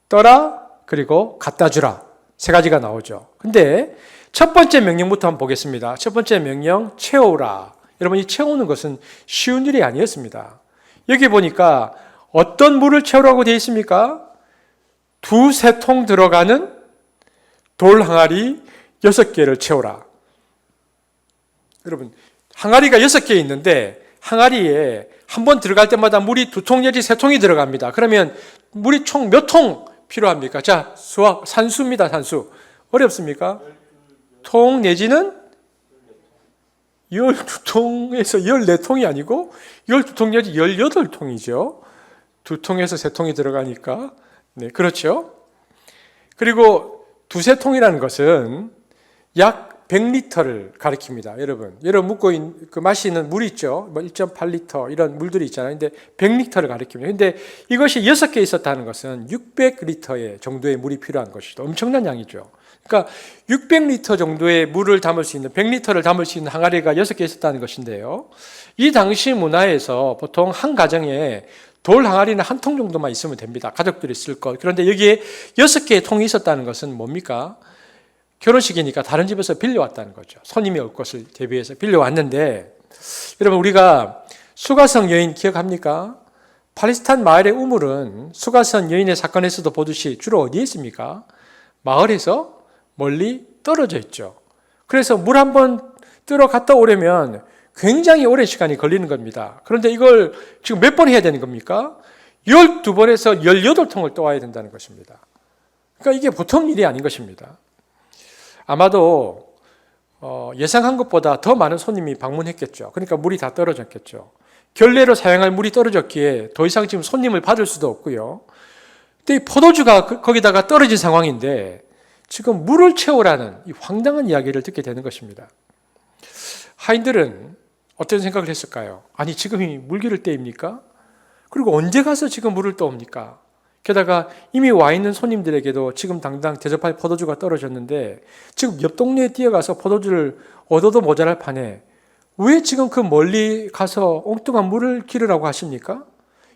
떠라, 그리고 갖다 주라. 3가지가 나오죠. 근데 첫 번째 명령부터 한번 보겠습니다. 첫 번째 명령, 채우라. 여러분, 이 채우는 것은 쉬운 일이 아니었습니다. 여기 보니까 어떤 물을 채우라고 되어 있습니까? 2-3통 들어가는 돌 항아리 6개를 채우라. 여러분, 항아리가 6개 있는데 항아리에 한 번 들어갈 때마다 물이 2통 내지 3통이 들어갑니다. 그러면 물이 총 몇 통 필요합니까? 자, 산수입니다. 산수. 어렵습니까? 통 내지는 12통에서 14통이 아니고 12통 내지 18통이죠. 2통에서 3통이 들어가니까. 네, 그렇죠. 그리고 2-3통이라는 것은 약 100리터를 가리킵니다. 여러분 묻고 그 마시는 물 있죠? 뭐 1.8리터 이런 물들이 있잖아요. 근데 100리터를 가리킵니다. 근데 이것이 6개 있었다는 것은 600리터의 정도의 물이 필요한 것이죠. 엄청난 양이죠. 그러니까 600리터 정도의 물을 담을 수 있는 100리터를 담을 수 있는 항아리가 6개 있었다는 것인데요. 이 당시 문화에서 보통 한 가정에 돌 항아리는 한 통 정도만 있으면 됩니다. 가족들이 쓸 것. 그런데 여기에 6개의 통이 있었다는 것은 뭡니까? 결혼식이니까 다른 집에서 빌려왔다는 거죠. 손님이 올 것을 대비해서 빌려왔는데, 여러분 우리가 수가성 여인 기억합니까? 팔레스타인 마을의 우물은 수가성 여인의 사건에서도 보듯이 주로 어디에 있습니까? 마을에서 멀리 떨어져 있죠. 그래서 물 한번 뜨러 갔다 오려면 굉장히 오랜 시간이 걸리는 겁니다. 그런데 이걸 지금 몇 번 해야 되는 겁니까? 12번에서 18통을 떠와야 된다는 것입니다. 그러니까 이게 보통 일이 아닌 것입니다. 아마도 예상한 것보다 더 많은 손님이 방문했겠죠. 그러니까 물이 다 떨어졌겠죠. 결례로 사용할 물이 떨어졌기에 더 이상 지금 손님을 받을 수도 없고요. 근데 이 포도주가 거기다가 떨어진 상황인데 지금 물을 채우라는 이 황당한 이야기를 듣게 되는 것입니다. 하인들은 어떤 생각을 했을까요? 아니 지금이 물 기를 때입니까? 그리고 언제 가서 지금 물을 떠옵니까? 게다가 이미 와 있는 손님들에게도 지금 당장 대접할 포도주가 떨어졌는데 지금 옆 동네에 뛰어가서 포도주를 얻어도 모자랄 판에 왜 지금 그 멀리 가서 엉뚱한 물을 기르라고 하십니까?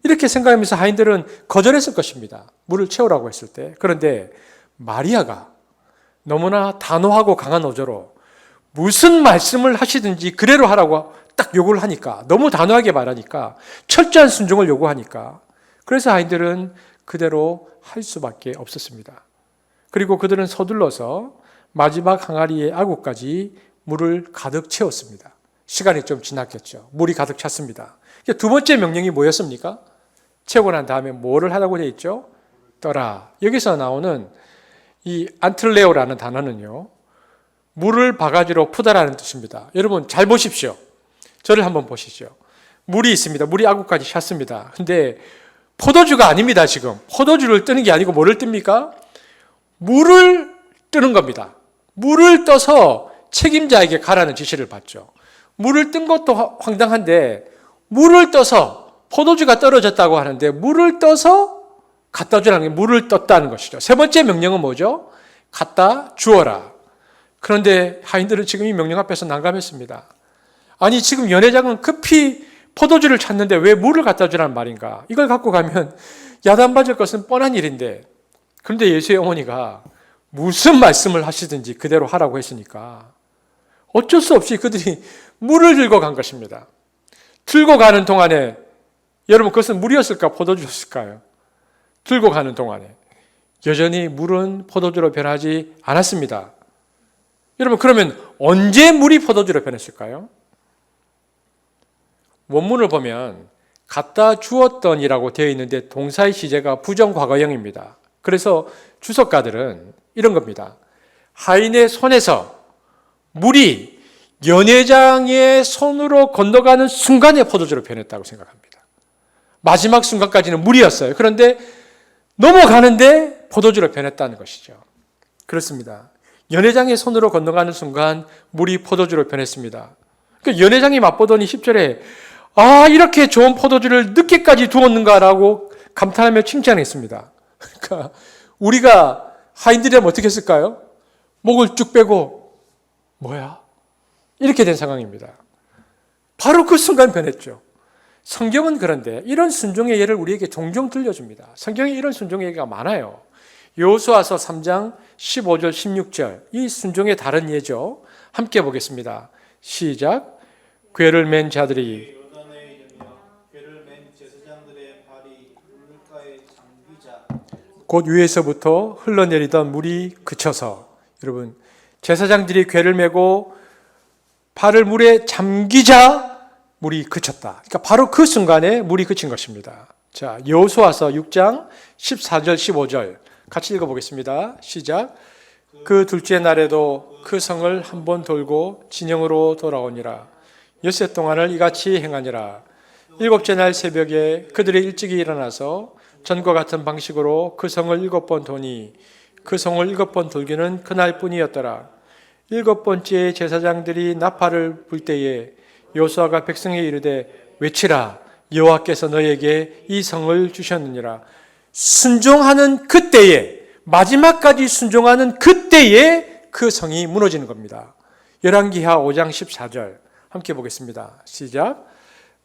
이렇게 생각하면서 하인들은 거절했을 것입니다. 물을 채우라고 했을 때. 그런데 마리아가 너무나 단호하고 강한 어조로 무슨 말씀을 하시든지 그대로 하라고 딱 요구를 하니까, 너무 단호하게 말하니까, 철저한 순종을 요구하니까, 그래서 하인들은 그대로 할 수밖에 없었습니다. 그리고 그들은 서둘러서 마지막 항아리의 아구까지 물을 가득 채웠습니다. 시간이 좀 지났겠죠. 물이 가득 찼습니다. 두 번째 명령이 뭐였습니까? 채우고 난 다음에 뭐를 하라고 되어 있죠? 떠라. 여기서 나오는 이 안틀레오라는 단어는요, 물을 바가지로 푸다라는 뜻입니다. 여러분 잘 보십시오. 저를 한번 보시죠. 물이 있습니다. 물이 아구까지 찼습니다. 근데 포도주가 아닙니다. 지금 포도주를 뜨는 게 아니고 뭐를 뜹니까? 물을 뜨는 겁니다. 물을 떠서 책임자에게 가라는 지시를 받죠. 물을 뜬 것도 황당한데 물을 떠서 포도주가 떨어졌다고 하는데 물을 떠서 갖다 주라는 게 물을 떴다는 것이죠. 세 번째 명령은 뭐죠? 갖다 주어라. 그런데 하인들은 지금 이 명령 앞에서 난감했습니다. 아니 지금 연회장은 급히 포도주를 찾는데 왜 물을 갖다 주라는 말인가? 이걸 갖고 가면 야단받을 것은 뻔한 일인데, 그런데 예수의 어머니가 무슨 말씀을 하시든지 그대로 하라고 했으니까 어쩔 수 없이 그들이 물을 들고 간 것입니다. 들고 가는 동안에 여러분 그것은 물이었을까 포도주였을까요? 들고 가는 동안에 여전히 물은 포도주로 변하지 않았습니다. 여러분 그러면 언제 물이 포도주로 변했을까요? 원문을 보면 갖다 주었던이라고 되어 있는데 동사의 시제가 부정과거형입니다. 그래서 주석가들은 이런 겁니다. 하인의 손에서 물이 연회장의 손으로 건너가는 순간에 포도주로 변했다고 생각합니다. 마지막 순간까지는 물이었어요. 그런데 넘어가는데 포도주로 변했다는 것이죠. 그렇습니다. 연회장의 손으로 건너가는 순간 물이 포도주로 변했습니다. 그러니까 연회장이 맛보더니 10절에 이렇게 좋은 포도주를 늦게까지 두었는가라고 감탄하며 칭찬했습니다. 그러니까 우리가 하인들이라면 어떻게 했을까요? 목을 쭉 빼고 뭐야? 이렇게 된 상황입니다. 바로 그 순간 변했죠. 성경은 그런데 이런 순종의 예를 우리에게 종종 들려줍니다. 성경에 이런 순종의 예가 많아요. 여호수아서 3장 15절 16절 이 순종의 다른 예죠. 함께 보겠습니다. 시작. 궤를 맨 자들이 곧 위에서부터 흘러내리던 물이 그쳐서, 여러분 제사장들이 궤를 메고 발을 물에 잠기자 물이 그쳤다. 그러니까 바로 그 순간에 물이 그친 것입니다. 자, 여호수아서 6장 14절 15절 같이 읽어보겠습니다. 시작. 그 둘째 날에도 그 성을 한번 돌고 진영으로 돌아오니라. 엿새 동안을 이같이 행하니라. 일곱째 날 새벽에 그들이 일찍이 일어나서 전과 같은 방식으로 그 성을 7번 도니 그 성을 7번 돌기는 그날뿐이었더라. 7번째 제사장들이 나팔을 불 때에 여호수아가 백성에 이르되 외치라 여호와께서 너에게 이 성을 주셨느니라. 순종하는 그때에, 마지막까지 순종하는 그때에 그 성이 무너지는 겁니다. 열왕기하 5장 14절 함께 보겠습니다. 시작.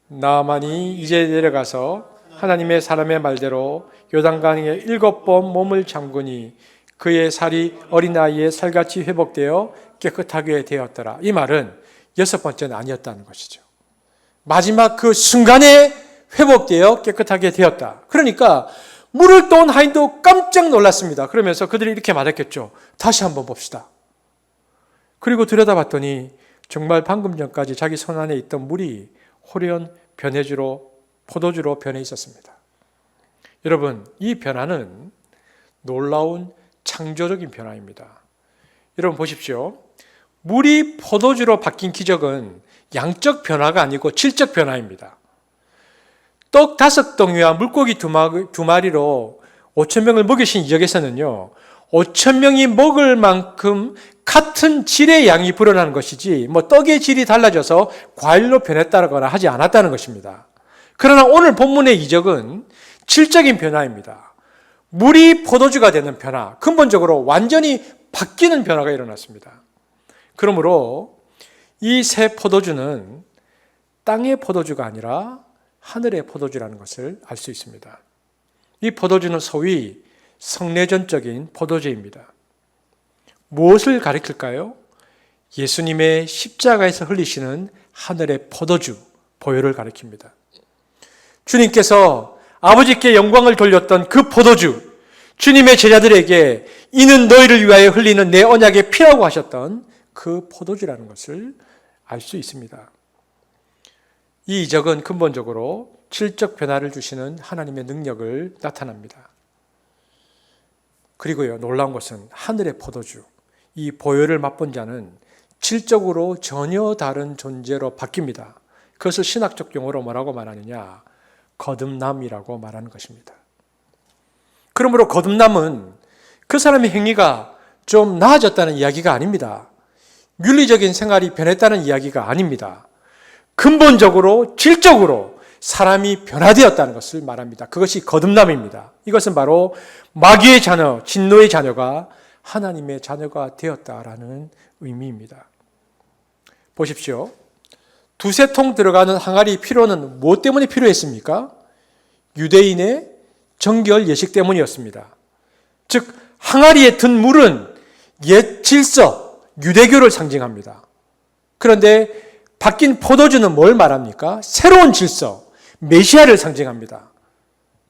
나아만이 이제 내려가서 하나님의 사람의 말대로 요단강에 7번 몸을 잠그니 그의 살이 어린 나이에 살같이 회복되어 깨끗하게 되었더라. 이 말은 6번째는 아니었다는 것이죠. 마지막 그 순간에 회복되어 깨끗하게 되었다. 그러니까 물을 떠온 하인도 깜짝 놀랐습니다. 그러면서 그들이 이렇게 말했겠죠. 다시 한번 봅시다. 그리고 들여다봤더니 정말 방금 전까지 자기 손 안에 있던 물이 호련 변해주로 포도주로 변해 있었습니다. 여러분, 이 변화는 놀라운 창조적인 변화입니다. 여러분 보십시오. 물이 포도주로 바뀐 기적은 양적 변화가 아니고 질적 변화입니다. 떡 5덩이와 물고기 2마리로 5,000명을 먹이신 이적에서는요, 5,000명이 먹을 만큼 같은 질의 양이 불어나는 것이지 떡의 질이 달라져서 과일로 변했다거나 하지 않았다는 것입니다. 그러나 오늘 본문의 이적은 질적인 변화입니다. 물이 포도주가 되는 변화, 근본적으로 완전히 바뀌는 변화가 일어났습니다. 그러므로 이 새 포도주는 땅의 포도주가 아니라 하늘의 포도주라는 것을 알 수 있습니다. 이 포도주는 소위 성례전적인 포도주입니다. 무엇을 가리킬까요? 예수님의 십자가에서 흘리시는 하늘의 포도주, 보혈을 가리킵니다. 주님께서 아버지께 영광을 돌렸던 그 포도주, 주님의 제자들에게 이는 너희를 위하여 흘리는 내 언약의 피라고 하셨던 그 포도주라는 것을 알 수 있습니다. 이 이적은 근본적으로 질적 변화를 주시는 하나님의 능력을 나타납니다. 그리고요, 놀라운 것은 하늘의 포도주, 이 보혈을 맛본 자는 질적으로 전혀 다른 존재로 바뀝니다. 그것을 신학적 용어로 뭐라고 말하느냐? 거듭남이라고 말하는 것입니다. 그러므로 거듭남은 그 사람의 행위가 좀 나아졌다는 이야기가 아닙니다. 윤리적인 생활이 변했다는 이야기가 아닙니다. 근본적으로, 질적으로 사람이 변화되었다는 것을 말합니다. 그것이 거듭남입니다. 이것은 바로 마귀의 자녀, 진노의 자녀가 하나님의 자녀가 되었다라는 의미입니다. 보십시오. 2-3통 들어가는 항아리 필요는 무엇 때문에 필요했습니까? 유대인의 정결 예식 때문이었습니다. 즉 항아리에 든 물은 옛 질서, 유대교를 상징합니다. 그런데 바뀐 포도주는 뭘 말합니까? 새로운 질서, 메시아를 상징합니다.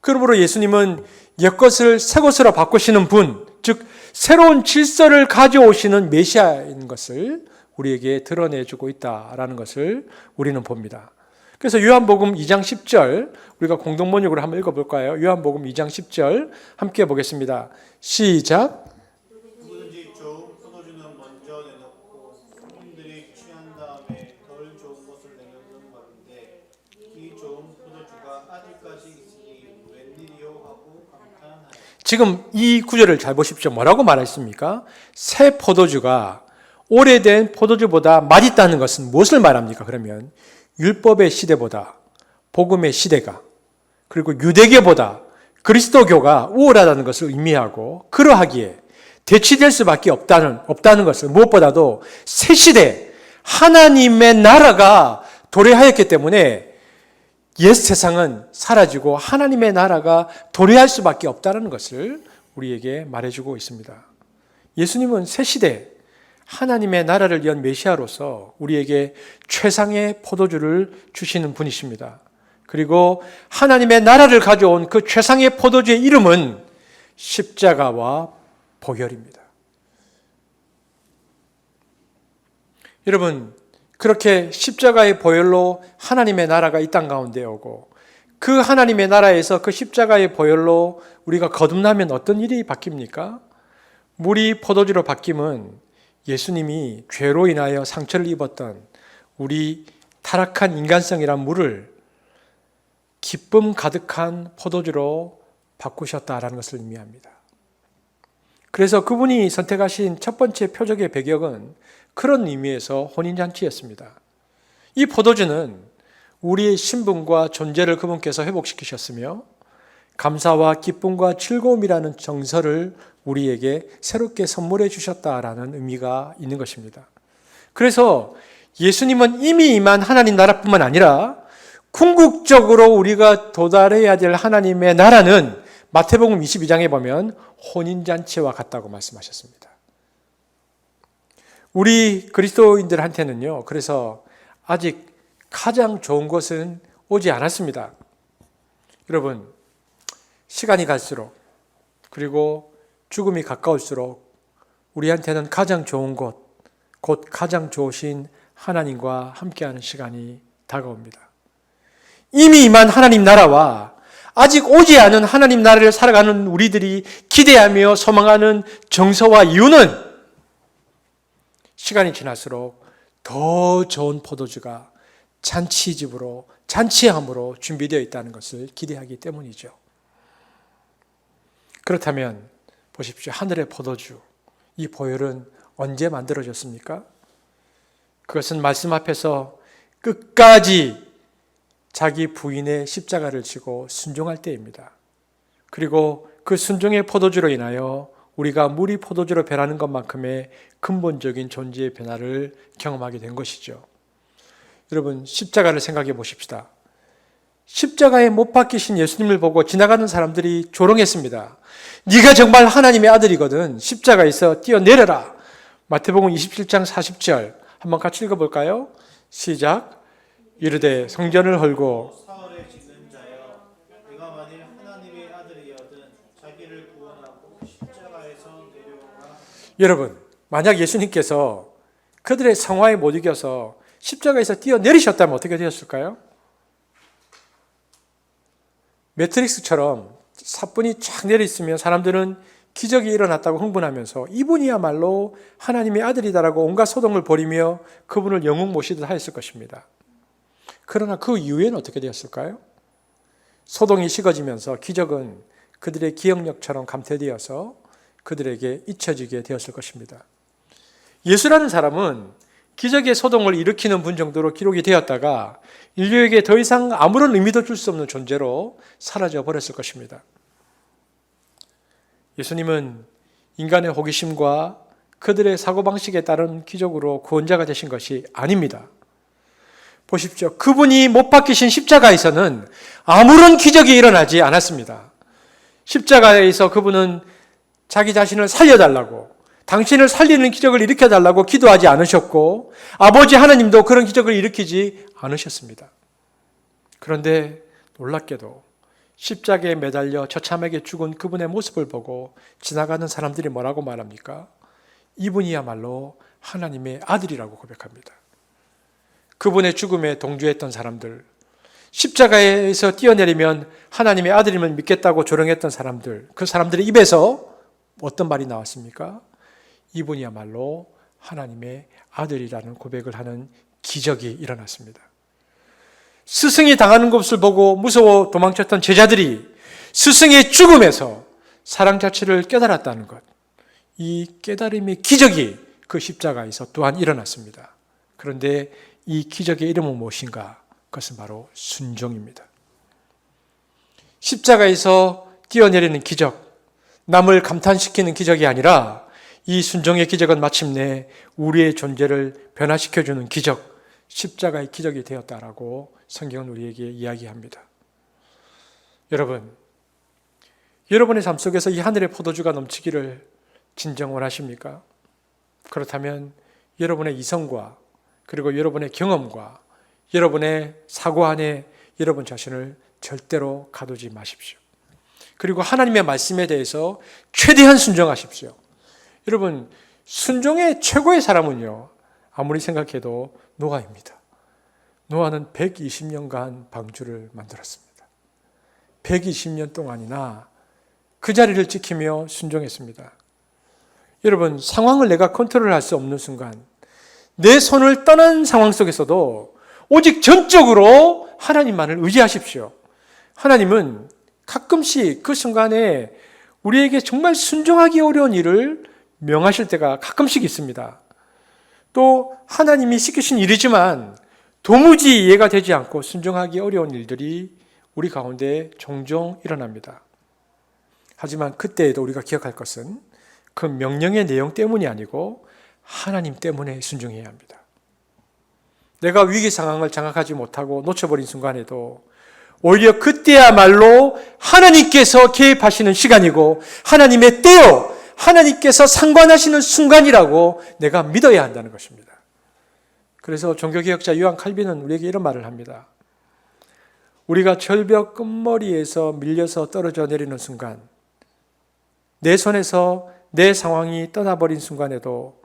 그러므로 예수님은 옛것을 새것으로 바꾸시는 분, 즉 새로운 질서를 가져오시는 메시아인 것을 우리에게 드러내주고 있다라는 것을 우리는 봅니다. 그래서 요한복음 2장 10절 우리가 공동번역으로 한번 읽어볼까요? 요한복음 2장 10절 함께 보겠습니다. 시작. 누구든지 좋은 포도주는 먼저 내놓고 손님들이 취한 다음에 덜 좋은 것을 내놓는 말인데 이 좋은 포도주가 아직까지 있으니 웬일이요 하고 감탄하니. 지금 이 구절을 잘 보십시오. 뭐라고 말했습니까? 새 포도주가 오래된 포도주보다 맛있다는 것은 무엇을 말합니까? 그러면 율법의 시대보다 복음의 시대가, 그리고 유대교보다 그리스도교가 우월하다는 것을 의미하고, 그러하기에 대치될 수밖에 없다는 것을, 무엇보다도 새 시대 하나님의 나라가 도래하였기 때문에 옛 세상은 사라지고 하나님의 나라가 도래할 수밖에 없다는 것을 우리에게 말해주고 있습니다. 예수님은 새 시대 하나님의 나라를 위한 메시아로서 우리에게 최상의 포도주를 주시는 분이십니다. 그리고 하나님의 나라를 가져온 그 최상의 포도주의 이름은 십자가와 보혈입니다. 여러분, 그렇게 십자가의 보혈로 하나님의 나라가 이 땅 가운데 오고, 그 하나님의 나라에서 그 십자가의 보혈로 우리가 거듭나면 어떤 일이 바뀝니까? 물이 포도주로 바뀜은 예수님이 죄로 인하여 상처를 입었던 우리 타락한 인간성이란 물을 기쁨 가득한 포도주로 바꾸셨다라는 것을 의미합니다. 그래서 그분이 선택하신 첫 번째 표적의 배경은 그런 의미에서 혼인잔치였습니다. 이 포도주는 우리의 신분과 존재를 그분께서 회복시키셨으며 감사와 기쁨과 즐거움이라는 정서를 우리에게 새롭게 선물해 주셨다라는 의미가 있는 것입니다. 그래서 예수님은 이미 임한 하나님 나라뿐만 아니라 궁극적으로 우리가 도달해야 될 하나님의 나라는 마태복음 22장에 보면 혼인잔치와 같다고 말씀하셨습니다. 우리 그리스도인들한테는요, 그래서 아직 가장 좋은 것은 오지 않았습니다. 여러분, 시간이 갈수록 그리고 죽음이 가까울수록 우리한테는 가장 좋은 곳, 곧 가장 좋으신 하나님과 함께하는 시간이 다가옵니다. 이미 임한 하나님 나라와 아직 오지 않은 하나님 나라를 살아가는 우리들이 기대하며 소망하는 정서와 이유는 시간이 지날수록 더 좋은 포도주가 잔치집으로, 잔치함으로 준비되어 있다는 것을 기대하기 때문이죠. 그렇다면 보십시오. 하늘의 포도주, 이 보혈은 언제 만들어졌습니까? 그것은 말씀 앞에서 끝까지 자기 부인의 십자가를 지고 순종할 때입니다. 그리고 그 순종의 포도주로 인하여 우리가 물이 포도주로 변하는 것만큼의 근본적인 존재의 변화를 경험하게 된 것이죠. 여러분, 십자가를 생각해 보십시다. 십자가에 못 박히신 예수님을 보고 지나가는 사람들이 조롱했습니다. 네가 정말 하나님의 아들이거든 십자가에서 뛰어내려라. 마태복음 27장 40절 한번 같이 읽어볼까요? 시작. 이르되 성전을 헐고 사흘에 짓는 자여, 네가 만일 하나님의 아들이여든 자기를 구원하고 십자가에서 내려오라. 여러분, 만약 예수님께서 그들의 성화에 못 이겨서 십자가에서 뛰어내리셨다면 어떻게 되었을까요? 매트릭스처럼 사뿐이 쫙 내려있으면 사람들은 기적이 일어났다고 흥분하면서 이분이야말로 하나님의 아들이다라고 온갖 소동을 벌이며 그분을 영웅 모시듯 하였을 것입니다. 그러나 그 이후에는 어떻게 되었을까요? 소동이 식어지면서 기적은 그들의 기억력처럼 감퇴되어서 그들에게 잊혀지게 되었을 것입니다. 예수라는 사람은 기적의 소동을 일으키는 분 정도로 기록이 되었다가 인류에게 더 이상 아무런 의미도 줄 수 없는 존재로 사라져 버렸을 것입니다. 예수님은 인간의 호기심과 그들의 사고방식에 따른 기적으로 구원자가 되신 것이 아닙니다. 보십시오. 그분이 못 박히신 십자가에서는 아무런 기적이 일어나지 않았습니다. 십자가에서 그분은 자기 자신을 살려달라고, 당신을 살리는 기적을 일으켜달라고 기도하지 않으셨고 아버지 하나님도 그런 기적을 일으키지 않으셨습니다. 그런데 놀랍게도 십자가에 매달려 처참하게 죽은 그분의 모습을 보고 지나가는 사람들이 뭐라고 말합니까? 이분이야말로 하나님의 아들이라고 고백합니다. 그분의 죽음에 동조했던 사람들, 십자가에서 뛰어내리면 하나님의 아들임을 믿겠다고 조롱했던 사람들, 그 사람들의 입에서 어떤 말이 나왔습니까? 이분이야말로 하나님의 아들이라는 고백을 하는 기적이 일어났습니다. 스승이 당하는 것을 보고 무서워 도망쳤던 제자들이 스승의 죽음에서 사랑 자체를 깨달았다는 것, 이 깨달음의 기적이 그 십자가에서 또한 일어났습니다. 그런데 이 기적의 이름은 무엇인가? 그것은 바로 순종입니다. 십자가에서 뛰어내리는 기적, 남을 감탄시키는 기적이 아니라 이 순종의 기적은 마침내 우리의 존재를 변화시켜주는 기적, 십자가의 기적이 되었다라고 성경은 우리에게 이야기합니다. 여러분, 여러분의 삶 속에서 이 하늘의 포도주가 넘치기를 진정 원하십니까? 그렇다면 여러분의 이성과 그리고 여러분의 경험과 여러분의 사고 안에 여러분 자신을 절대로 가두지 마십시오. 그리고 하나님의 말씀에 대해서 최대한 순종하십시오. 여러분, 순종의 최고의 사람은요, 아무리 생각해도 노아입니다. 노아는 120년간 방주를 만들었습니다. 120년 동안이나 그 자리를 지키며 순종했습니다. 여러분, 상황을 내가 컨트롤할 수 없는 순간, 내 손을 떠난 상황 속에서도 오직 전적으로 하나님만을 의지하십시오. 하나님은 가끔씩 그 순간에 우리에게 정말 순종하기 어려운 일을 명하실 때가 가끔씩 있습니다. 또 하나님이 시키신 일이지만 도무지 이해가 되지 않고 순종하기 어려운 일들이 우리 가운데 종종 일어납니다. 하지만 그때에도 우리가 기억할 것은 그 명령의 내용 때문이 아니고 하나님 때문에 순종해야 합니다. 내가 위기 상황을 장악하지 못하고 놓쳐버린 순간에도 오히려 그때야말로 하나님께서 개입하시는 시간이고 하나님의 때요, 하나님께서 상관하시는 순간이라고 내가 믿어야 한다는 것입니다. 그래서 종교개혁자 요한 칼빈은 우리에게 이런 말을 합니다. 우리가 절벽 끝머리에서 밀려서 떨어져 내리는 순간, 내 손에서 내 상황이 떠나버린 순간에도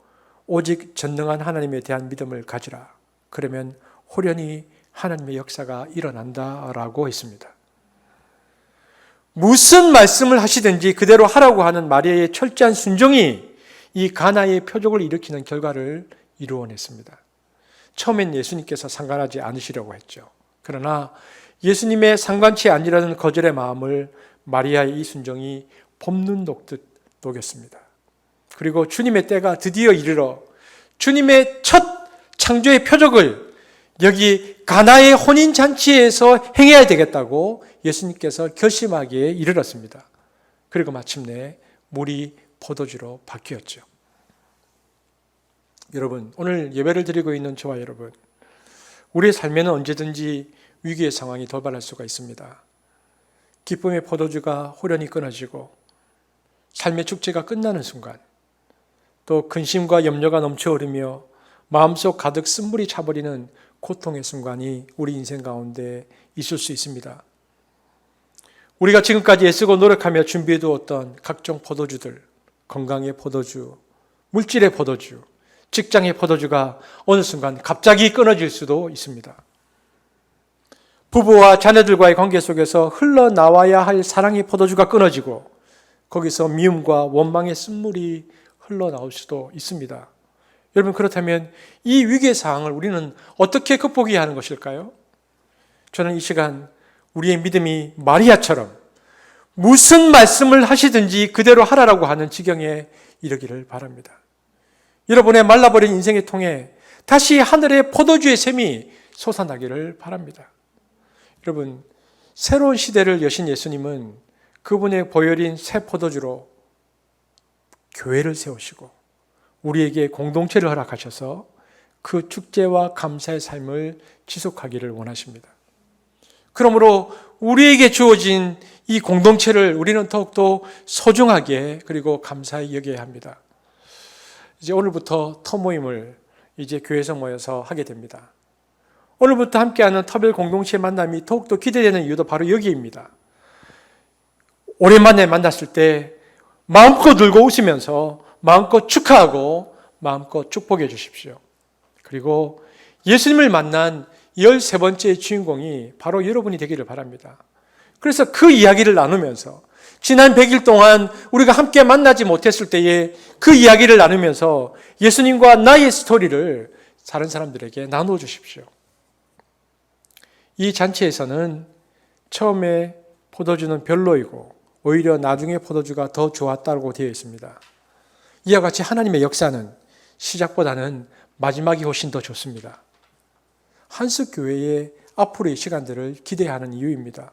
오직 전능한 하나님에 대한 믿음을 가지라. 그러면 호련히 하나님의 역사가 일어난다라고 했습니다. 무슨 말씀을 하시든지 그대로 하라고 하는 마리아의 철저한 순종이 이 가나의 표적을 일으키는 결과를 이루어냈습니다. 처음엔 예수님께서 상관하지 않으시려고 했죠. 그러나 예수님의 상관치 아니라는 거절의 마음을 마리아의 이 순종이 봄눈 녹듯 녹였습니다. 그리고 주님의 때가 드디어 이르러 주님의 첫 창조의 표적을 여기 가나의 혼인잔치에서 행해야 되겠다고 예수님께서 결심하기에 이르렀습니다. 그리고 마침내 물이 포도주로 바뀌었죠. 여러분, 오늘 예배를 드리고 있는 저와 여러분, 우리의 삶에는 언제든지 위기의 상황이 돌발할 수가 있습니다. 기쁨의 포도주가 호련히 끊어지고 삶의 축제가 끝나는 순간, 또 근심과 염려가 넘쳐 흐르며 마음속 가득 쓴물이 차버리는 고통의 순간이 우리 인생 가운데 있을 수 있습니다. 우리가 지금까지 애쓰고 노력하며 준비해 두었던 각종 포도주들, 건강의 포도주, 물질의 포도주, 직장의 포도주가 어느 순간 갑자기 끊어질 수도 있습니다. 부부와 자녀들과의 관계 속에서 흘러나와야 할 사랑의 포도주가 끊어지고 거기서 미움과 원망의 쓴물이 흘러나올 수도 있습니다. 여러분, 그렇다면 이 위기의 상황을 우리는 어떻게 극복해야 하는 것일까요? 저는 이 시간 우리의 믿음이 마리아처럼 무슨 말씀을 하시든지 그대로 하라라고 하는 지경에 이르기를 바랍니다. 여러분의 말라버린 인생의 통에 다시 하늘의 포도주의 샘이 솟아나기를 바랍니다. 여러분, 새로운 시대를 여신 예수님은 그분의 보혈인 새 포도주로 교회를 세우시고 우리에게 공동체를 허락하셔서 그 축제와 감사의 삶을 지속하기를 원하십니다. 그러므로 우리에게 주어진 이 공동체를 우리는 더욱더 소중하게 그리고 감사히 여겨야 합니다. 이제 오늘부터 터 모임을 이제 교회에서 모여서 하게 됩니다. 오늘부터 함께하는 터별 공동체 만남이 더욱더 기대되는 이유도 바로 여기입니다. 오랜만에 만났을 때 마음껏 놀고 웃으면서 마음껏 축하하고 마음껏 축복해 주십시오. 그리고 예수님을 만난 13번째 주인공이 바로 여러분이 되기를 바랍니다. 그래서 그 이야기를 나누면서 지난 100일 동안 우리가 함께 만나지 못했을 때에 그 이야기를 나누면서 예수님과 나의 스토리를 다른 사람들에게 나누어 주십시오. 이 잔치에서는 처음에 포도주는 별로이고 오히려 나중에 포도주가 더 좋았다고 되어 있습니다. 이와 같이 하나님의 역사는 시작보다는 마지막이 훨씬 더 좋습니다. 한석교회의 앞으로의 시간들을 기대하는 이유입니다.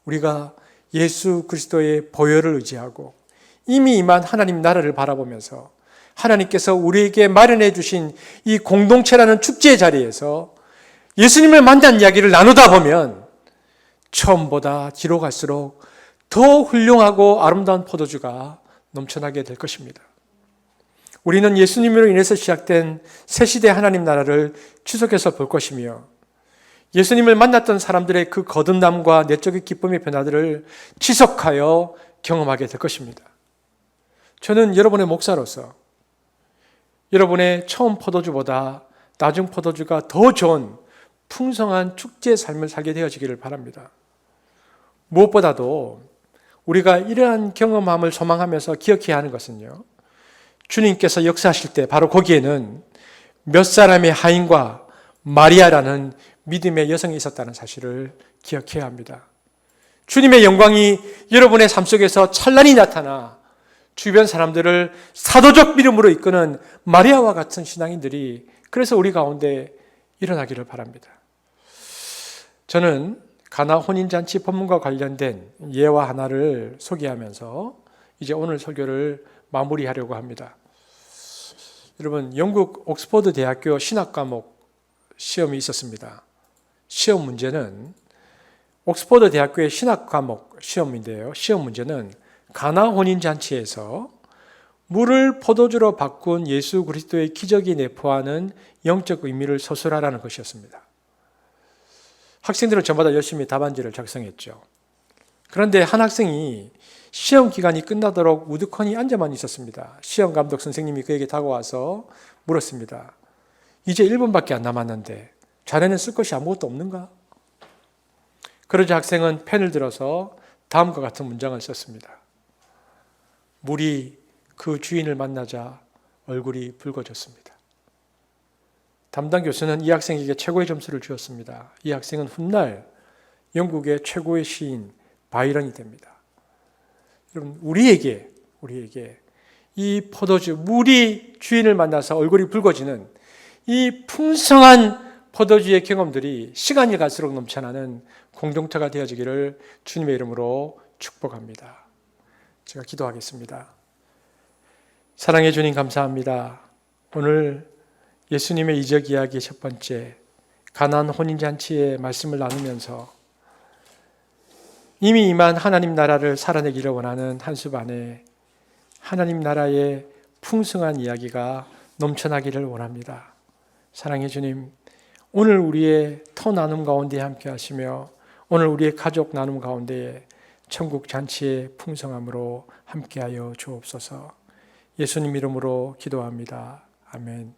우리가 예수 그리스도의 보혈을 의지하고 이미 임한 하나님 나라를 바라보면서 하나님께서 우리에게 마련해 주신 이 공동체라는 축제의 자리에서 예수님을 만난 이야기를 나누다 보면 처음보다 뒤로 갈수록 더 훌륭하고 아름다운 포도주가 넘쳐나게 될 것입니다. 우리는 예수님으로 인해서 시작된 새시대 하나님 나라를 지속해서 볼 것이며 예수님을 만났던 사람들의 그 거듭남과 내적인 기쁨의 변화들을 지속하여 경험하게 될 것입니다. 저는 여러분의 목사로서 여러분의 처음 포도주보다 나중 포도주가 더 좋은 풍성한 축제의 삶을 살게 되어지기를 바랍니다. 무엇보다도 우리가 이러한 경험함을 소망하면서 기억해야 하는 것은요, 주님께서 역사하실 때 바로 거기에는 몇 사람의 하인과 마리아라는 믿음의 여성이 있었다는 사실을 기억해야 합니다. 주님의 영광이 여러분의 삶 속에서 찬란히 나타나 주변 사람들을 사도적 믿음으로 이끄는 마리아와 같은 신앙인들이 그래서 우리 가운데 일어나기를 바랍니다. 저는 가나 혼인잔치 법문과 관련된 예화 하나를 소개하면서 이제 오늘 설교를 마무리하려고 합니다. 여러분, 영국 옥스퍼드 대학교 신학 과목 시험이 있었습니다. 시험 문제는 옥스퍼드 대학교의 신학 과목 시험인데요. 시험 문제는 가나 혼인잔치에서 물을 포도주로 바꾼 예수 그리스도의 기적이 내포하는 영적 의미를 서술하라는 것이었습니다. 학생들은 저마다 열심히 답안지를 작성했죠. 그런데 한 학생이 시험 기간이 끝나도록 우두커니 앉아만 있었습니다. 시험 감독 선생님이 그에게 다가와서 물었습니다. 이제 1분밖에 안 남았는데 자네는 쓸 것이 아무것도 없는가? 그러자 학생은 펜을 들어서 다음과 같은 문장을 썼습니다. 물이 그 주인을 만나자 얼굴이 붉어졌습니다. 담당 교수는 이 학생에게 최고의 점수를 주었습니다. 이 학생은 훗날 영국의 최고의 시인 바이런이 됩니다. 여러분, 우리에게 이 포도주, 물이 주인을 만나서 얼굴이 붉어지는 이 풍성한 포도주의 경험들이 시간이 갈수록 넘쳐나는 공동체가 되어지기를 주님의 이름으로 축복합니다. 제가 기도하겠습니다. 사랑해 주님 감사합니다. 오늘 예수님의 이적 이야기 첫 번째 가나안 혼인잔치의 말씀을 나누면서 이미 임한 하나님 나라를 살아내기를 원하는 한수반에 하나님 나라의 풍성한 이야기가 넘쳐나기를 원합니다. 사랑해 주님, 오늘 우리의 터 나눔 가운데 함께 하시며 오늘 우리의 가족 나눔 가운데 천국 잔치의 풍성함으로 함께하여 주옵소서. 예수님 이름으로 기도합니다. 아멘.